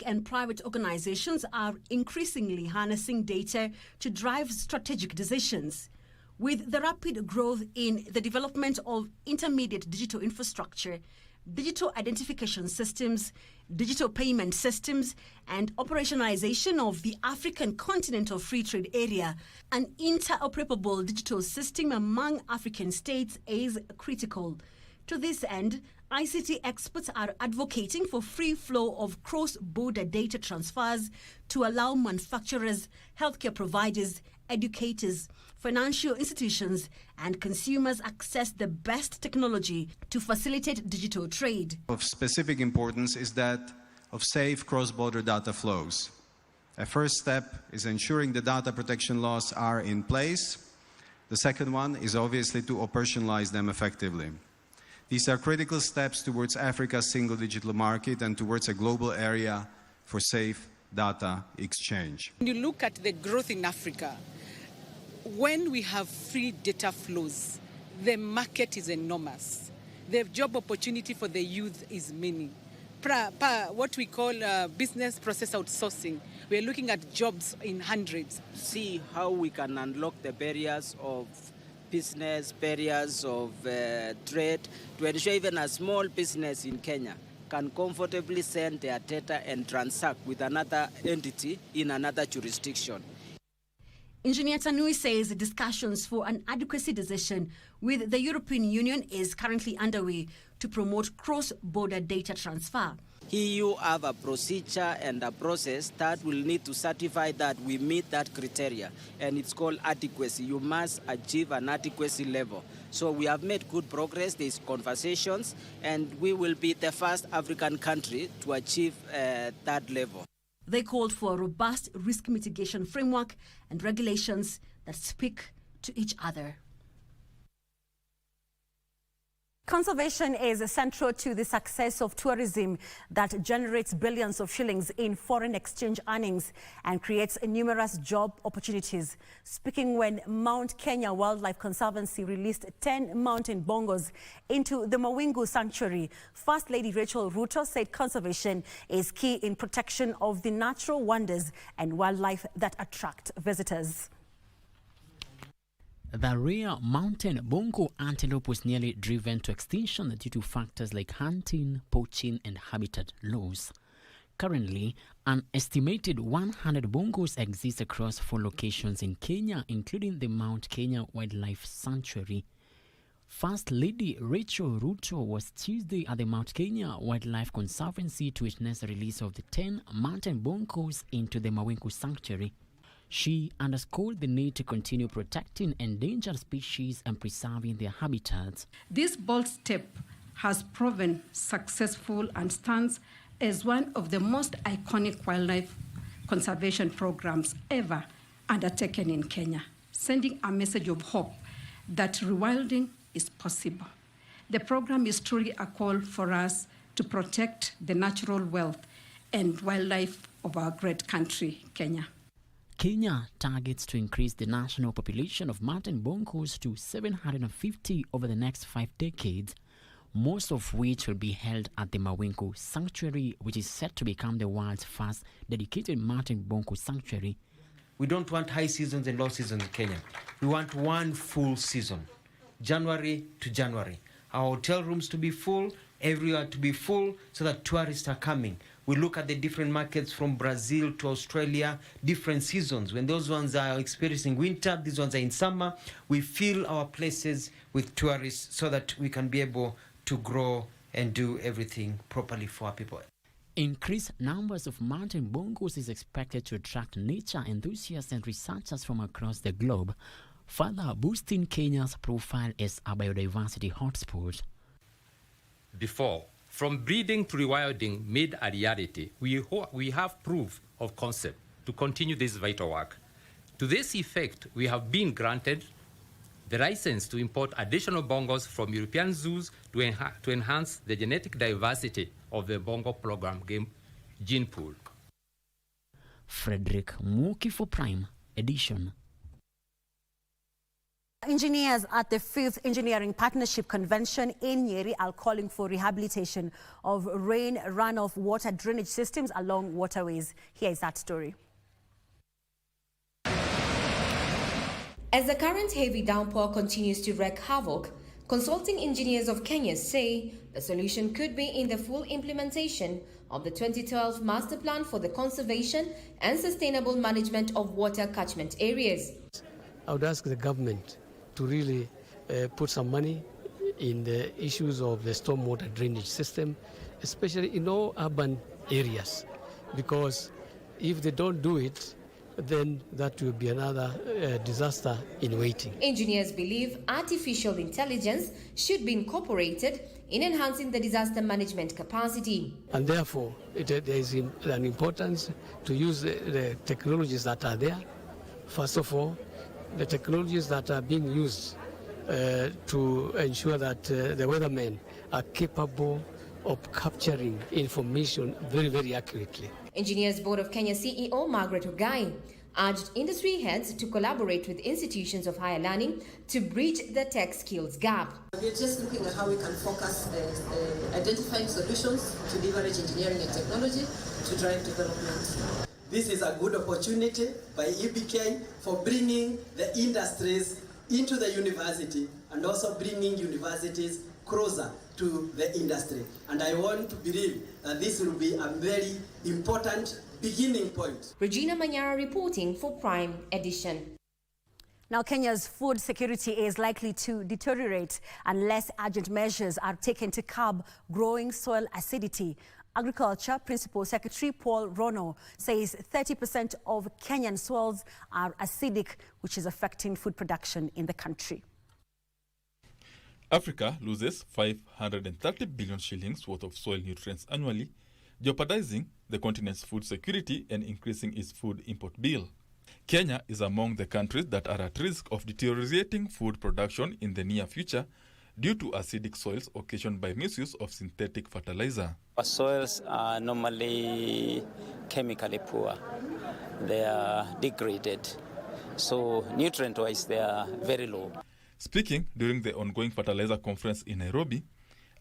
And private organizations are increasingly harnessing data to drive strategic decisions. With the rapid growth in the development of intermediate digital infrastructure, digital identification systems, digital payment systems, and operationalization of the African Continental Free Trade Area, an interoperable digital system among African states is critical. To this end, ICT experts are advocating for free flow of cross-border data transfers to allow manufacturers, healthcare providers, educators, financial institutions, and consumers access the best technology to facilitate digital trade. Of specific importance is that of safe cross-border data flows. A first step is ensuring the data protection laws are in place. The second one is obviously to operationalize them effectively. These are critical steps towards Africa's single digital market and towards a global area for safe data exchange. When you look at the growth in Africa, when we have free data flows, the market is enormous. The job opportunity for the youth is many. What we call business process outsourcing, we are looking at jobs in hundreds. See how we can unlock the barriers of business, barriers of trade, to ensure even a small business in Kenya can comfortably send their data and transact with another entity in another jurisdiction. Engineer Tanui says discussions for an adequacy decision with the European Union is currently underway to promote cross-border data transfer. EU have a procedure and a process that will need to certify that we meet that criteria, and it's called adequacy. You must achieve an adequacy level. So we have made good progress. There's conversations, and we will be the first African country to achieve that level. They called for a robust risk mitigation framework and regulations that speak to each other. Conservation is central to the success of tourism that generates billions of shillings in foreign exchange earnings and creates numerous job opportunities. Speaking when Mount Kenya Wildlife Conservancy released 10 mountain bongos into the Mawingu Sanctuary, First Lady Rachel Ruto said conservation is key in protection of the natural wonders and wildlife that attract visitors. The rare mountain bongo antelope was nearly driven to extinction due to factors like hunting, poaching, and habitat loss. Currently, an estimated 100 bongos exist across 4 locations in Kenya, including the Mount Kenya Wildlife Sanctuary. First Lady Rachel Ruto was Tuesday at the Mount Kenya Wildlife Conservancy to witness the release of the 10 mountain bongos into the Mawingu Sanctuary. She underscored the need to continue protecting endangered species and preserving their habitats. This bold step has proven successful and stands as one of the most iconic wildlife conservation programs ever undertaken in Kenya, sending a message of hope that rewilding is possible. The program is truly a call for us to protect the natural wealth and wildlife of our great country, Kenya. Kenya targets to increase the national population of mountain bongos to 750 over the next 5 decades, most of which will be held at the Mawingu Sanctuary, which is set to become the world's first dedicated mountain bongo sanctuary. We don't want high seasons and low seasons in Kenya. We want one full season, January to January. Our hotel rooms to be full, everywhere to be full, so that tourists are coming. We look at the different markets from Brazil to Australia, different seasons. When those ones are experiencing winter, these ones are in summer. We fill our places with tourists so that we can be able to grow and do everything properly for our people. Increased numbers of mountain bongos is expected to attract nature enthusiasts and researchers from across the globe, further boosting Kenya's profile as a biodiversity hotspot. Before, from breeding to rewilding made a reality, we have proof of concept to continue this vital work. To this effect, we have been granted the license to import additional bongos from European zoos to enhance the genetic diversity of the bongo program gene pool. Frederick Muki for Prime Edition. Engineers at the 5th Engineering Partnership Convention in Nyeri are calling for rehabilitation of rain runoff water drainage systems along waterways. Here is that story. As the current heavy downpour continues to wreak havoc, consulting engineers of Kenya say the solution could be in the full implementation of the 2012 Master Plan for the Conservation and Sustainable Management of Water Catchment Areas. I would ask the government to really put some money in the issues of the stormwater drainage system, especially in all urban areas, because if they don't do it, then that will be another disaster in waiting. Engineers believe artificial intelligence should be incorporated in enhancing the disaster management capacity. And therefore, there is an importance to use the technologies that are there. First of all, the technologies that are being used to ensure that the weathermen are capable of capturing information very, very accurately. Engineers Board of Kenya CEO Margaret Ogai urged industry heads to collaborate with institutions of higher learning to bridge the tech skills gap. We're just looking at how we can focus identifying solutions to leverage engineering and technology to drive development. This is a good opportunity by EBK for bringing the industries into the university and also bringing universities closer to the industry. And I want to believe that this will be a very important beginning point. Regina Manyara reporting for Prime Edition. Now, Kenya's food security is likely to deteriorate unless urgent measures are taken to curb growing soil acidity. Agriculture Principal Secretary Paul Rono says 30% of Kenyan soils are acidic, which is affecting food production in the country. Africa loses 530 billion shillings worth of soil nutrients annually, jeopardizing the continent's food security and increasing its food import bill. Kenya is among the countries that are at risk of deteriorating food production in the near future due to acidic soils occasioned by misuse of synthetic fertilizer. Our soils are normally chemically poor. They are degraded. So nutrient-wise, they are very low. Speaking during the ongoing fertilizer conference in Nairobi,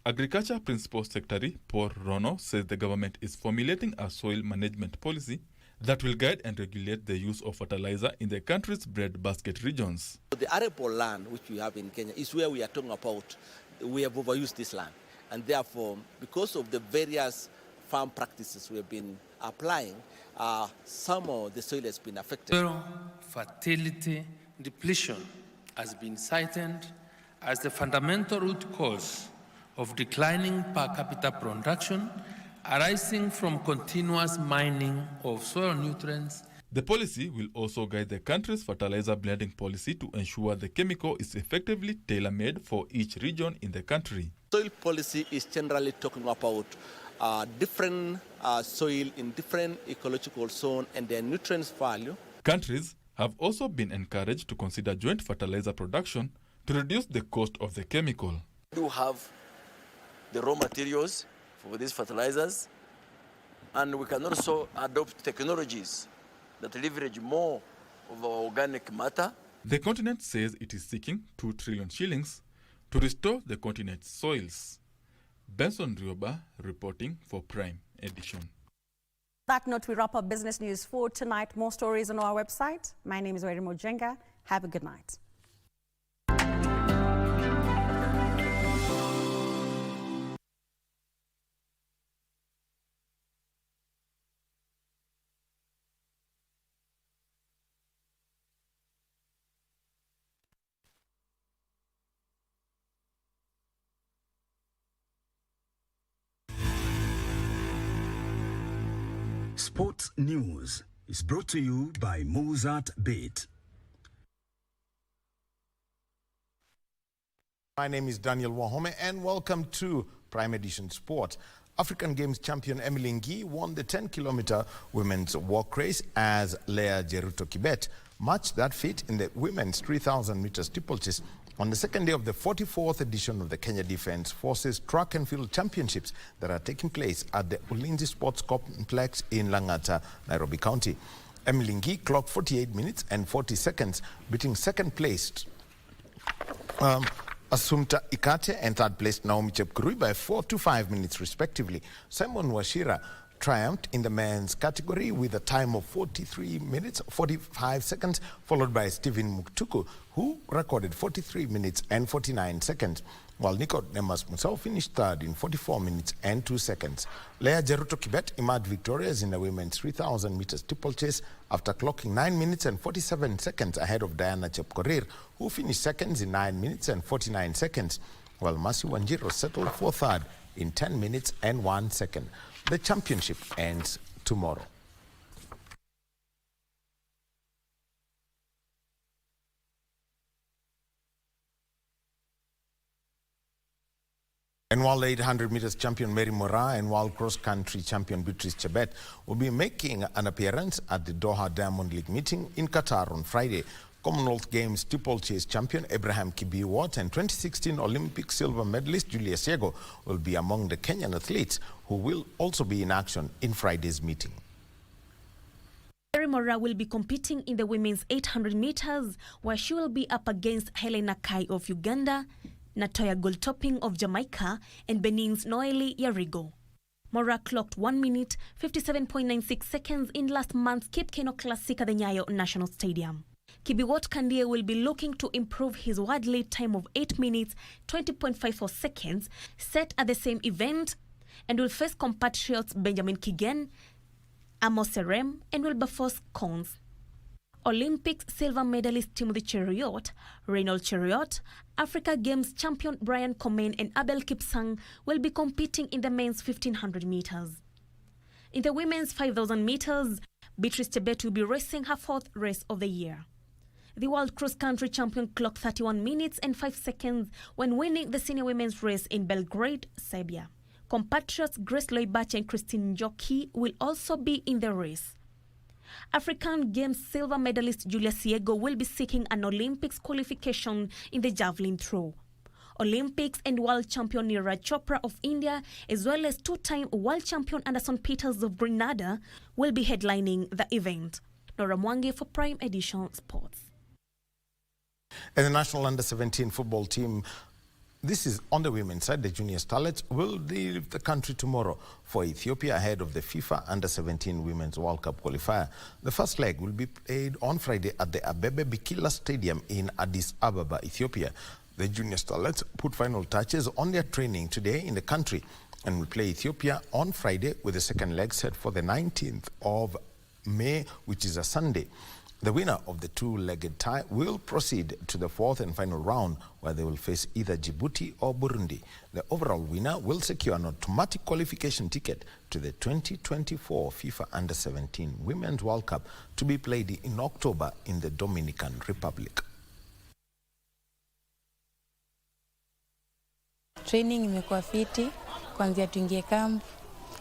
Agriculture Principal Secretary Paul Rono says the government is formulating a soil management policy that will guide and regulate the use of fertilizer in the country's breadbasket regions. The arable land which we have in Kenya is where we are talking about. We have overused this land, and therefore, because of the various farm practices we have been applying, some of the soil has been affected. Soil fertility depletion has been cited as the fundamental root cause of declining per capita production arising from continuous mining of soil nutrients. The policy will also guide the country's fertilizer blending policy to ensure the chemical is effectively tailor-made for each region in the country. Soil policy is generally talking about different soil in different ecological zone and their nutrients value. Countries have also been encouraged to consider joint fertilizer production to reduce the cost of the chemical. We do have the raw materials for these fertilizers, and we can also adopt technologies that leverage more of our organic matter. The continent says it is seeking 2 trillion shillings to restore the continent's soils. Benson Rioba reporting for Prime Edition. That note, we wrap up business news for tonight. More stories on our website. My name is Weri Mojenga. Have a good night. Sports News is brought to you by Mozart Bet. My name is Daniel Wahome and welcome to Prime Edition Sport. African Games champion Emily Ngi won the 10-kilometer women's walk race as Leah Jeruto-Kibet matched that feat in the women's 3,000-meter steeplechase on the second day of the 44th edition of the Kenya Defence Forces Track and Field Championships that are taking place at the Ulinzi Sports Complex in Lang'ata, Nairobi County. Emily Ngi clocked 48 minutes and 40 seconds, beating second-placed Assumpta Ikate and third-placed Naomi Chepkurui by 4 to 5 minutes, respectively. Simon Wachira triumphed in the men's category with a time of 43 minutes, 45 seconds, followed by Stephen Muktuku, who recorded 43 minutes and 49 seconds, while Nicodemus Musau finished third in 44 minutes and 2 seconds. Leah Jeruto-Kibet emerged victorious in the women's 3,000-meter steeplechase after clocking 9 minutes and 47 seconds ahead of Diana Chepkorir, who finished seconds in 9 minutes and 49 seconds, while Mercy Wanjiru settled for third in 10 minutes and 1 second. The championship ends tomorrow. And while the 800 meters champion Mary Moraa and while cross-country champion Beatrice Chebet will be making an appearance at the Doha Diamond League meeting in Qatar on Friday, Commonwealth Games steeplechase champion Abraham Kibiwot and 2016 Olympic silver medalist Julius Yego will be among the Kenyan athletes who will also be in action in Friday's meeting. Mary Moraa will be competing in the women's 800 meters, where she will be up against Helena Kai of Uganda, Natoya Goldtopping of Jamaica, and Benin's Noeli Yarigo. Moraa clocked 1 minute, 57.96 seconds in last month's Cape Keno Classic at the Nyayo National Stadium. Kibiwot Kandie will be looking to improve his world lead time of 8 minutes, 20.54 seconds, set at the same event, and will face compatriots Benjamin Kigen, Amos Serem, and Wilberforce Cones. Olympics silver medalist Timothy Cheruiyot, Reynold Cheruiyot, Africa Games champion Brian Komen, and Abel Kipsang will be competing in the men's 1,500 meters. In the women's 5,000 meters, Beatrice Chebet will be racing her 4th race of the year. The world cross-country champion clocked 31 minutes and 5 seconds when winning the senior women's race in Belgrade, Serbia. Compatriots Grace Loibache and Christine Njoki will also be in the race. African Games silver medalist Julius Yego will be seeking an Olympics qualification in the javelin throw. Olympics and world champion Neeraj Chopra of India, as well as two-time world champion Anderson Peters of Grenada, will be headlining the event. Nora Mwangi for Prime Edition Sports. And the national under-17 football team, this is on the women's side, the junior starlets will leave the country tomorrow for Ethiopia ahead of the FIFA Under-17 Women's World Cup qualifier. The first leg will be played on Friday at the Abebe Bikila Stadium in Addis Ababa, Ethiopia. The junior starlets put final touches on their training today in the country and will play Ethiopia on Friday with the second leg set for the 19th of May, which is a Sunday. The winner of the two-legged tie will proceed to the fourth and final round, where they will face either Djibouti or Burundi. The overall winner will secure an automatic qualification ticket to the 2024 FIFA Under-17 Women's World Cup to be played in October in the Dominican Republic. Training imekuwa fiti, kuanzia tuingie camp,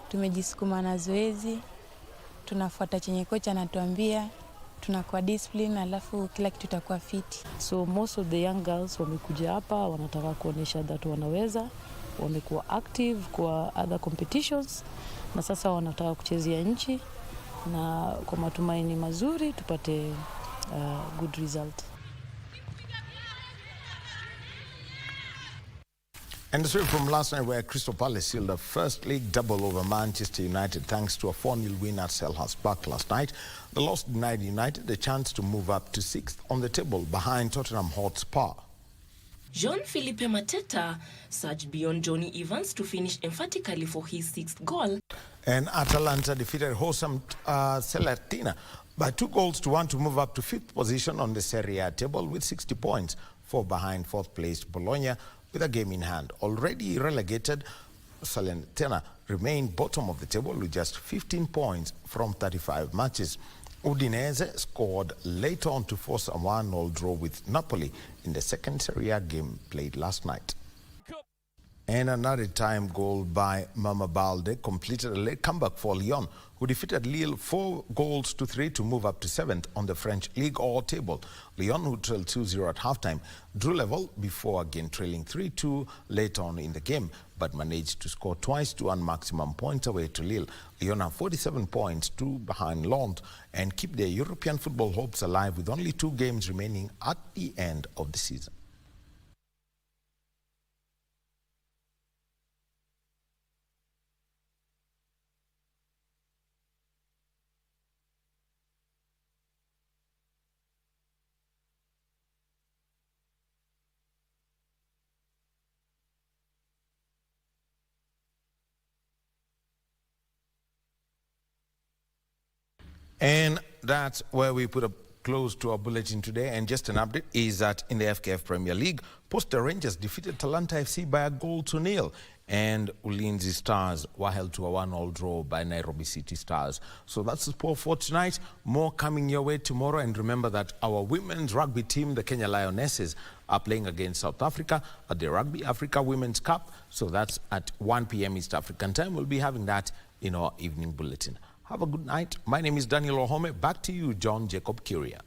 tumejisukuma na zoezi, tunafuata chenye kocha anatuambia, tunakuwa discipline, alafu kila kitu itakuwa fiti. So most of the young girls wamekuja hapa wanataka kuonesha that wanaweza, wamekuwa active kwa other competitions na sasa wanataka kuchezea nchi, na kwa matumaini mazuri tupate good result. And the story from last night, where Crystal Palace sealed a first league double over Manchester United thanks to a 4-0 win at Selhurst Park last night. The loss denied United the chance to move up to 6th on the table behind Tottenham Hotspur. Jean-Philippe Mateta surged beyond Johnny Evans to finish emphatically for his 6th goal. And Atalanta defeated Hosam Salernitana by 2-1 to move up to 5th position on the Serie A table with 60 points, 4 behind 4th placed Bologna with a game in hand. Already relegated, Salernitana remained bottom of the table with just 15 points from 35 matches. Udinese scored late on to force a 1-0 draw with Napoli in the second Serie A game played last night. And another time goal by Mama Balde completed a late comeback for Lyon, who defeated Lille 4-3 to move up to 7th on the French Ligue 1 table. Lyon, who trailed 2-0 at halftime, drew level before again trailing 3-2 late on in the game, but managed to score twice to earn maximum points away to Lille. Lyon have 47 points, 2 behind Lens, and keep their European football hopes alive with only 2 games remaining at the end of the season. And that's where we put a close to our bulletin today. And just an update is that in the FKF Premier League, Posta Rangers defeated Talanta FC by a 0-0. And Ulinzi Stars were held to a 1-1 draw by Nairobi City Stars. So that's the sport for tonight. More coming your way tomorrow. And remember that our women's rugby team, the Kenya Lionesses, are playing against South Africa at the Rugby Africa Women's Cup. So that's at 1 p.m. East African time. We'll be having that in our evening bulletin. Have a good night. My name is Daniel Ohome. Back to you, John Jacob Kioria.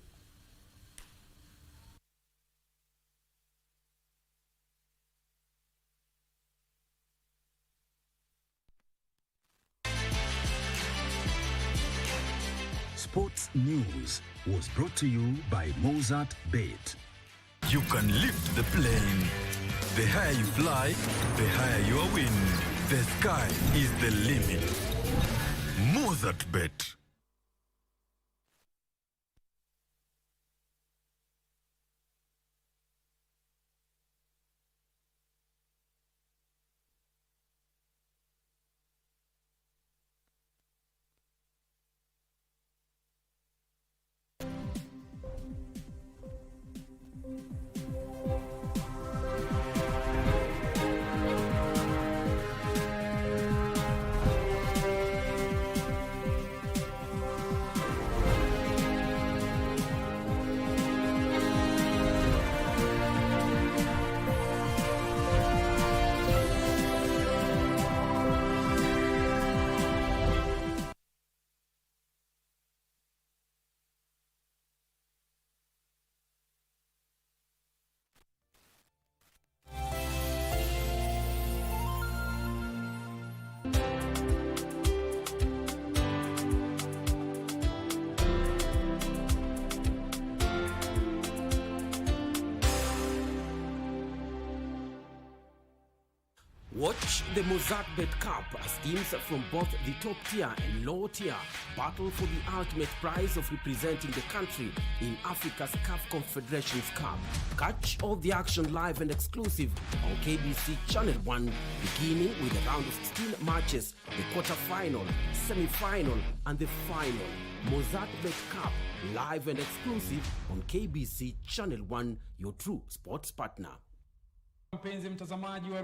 Sports News was brought to you by Mozart Bet. You can lift the plane. The higher you fly, the higher your win. The sky is the limit. Mozart Bet. Watch the Mozartbet Cup as teams from both the top tier and low tier battle for the ultimate prize of representing the country in Africa's CAF Confederations Cup. Catch all the action live and exclusive on KBC Channel 1, beginning with a round of 16 matches, the quarter-final, semi-final, and the final. Mozartbet Cup, live and exclusive on KBC Channel 1, your true sports partner. Mpenzi mtazamaji wa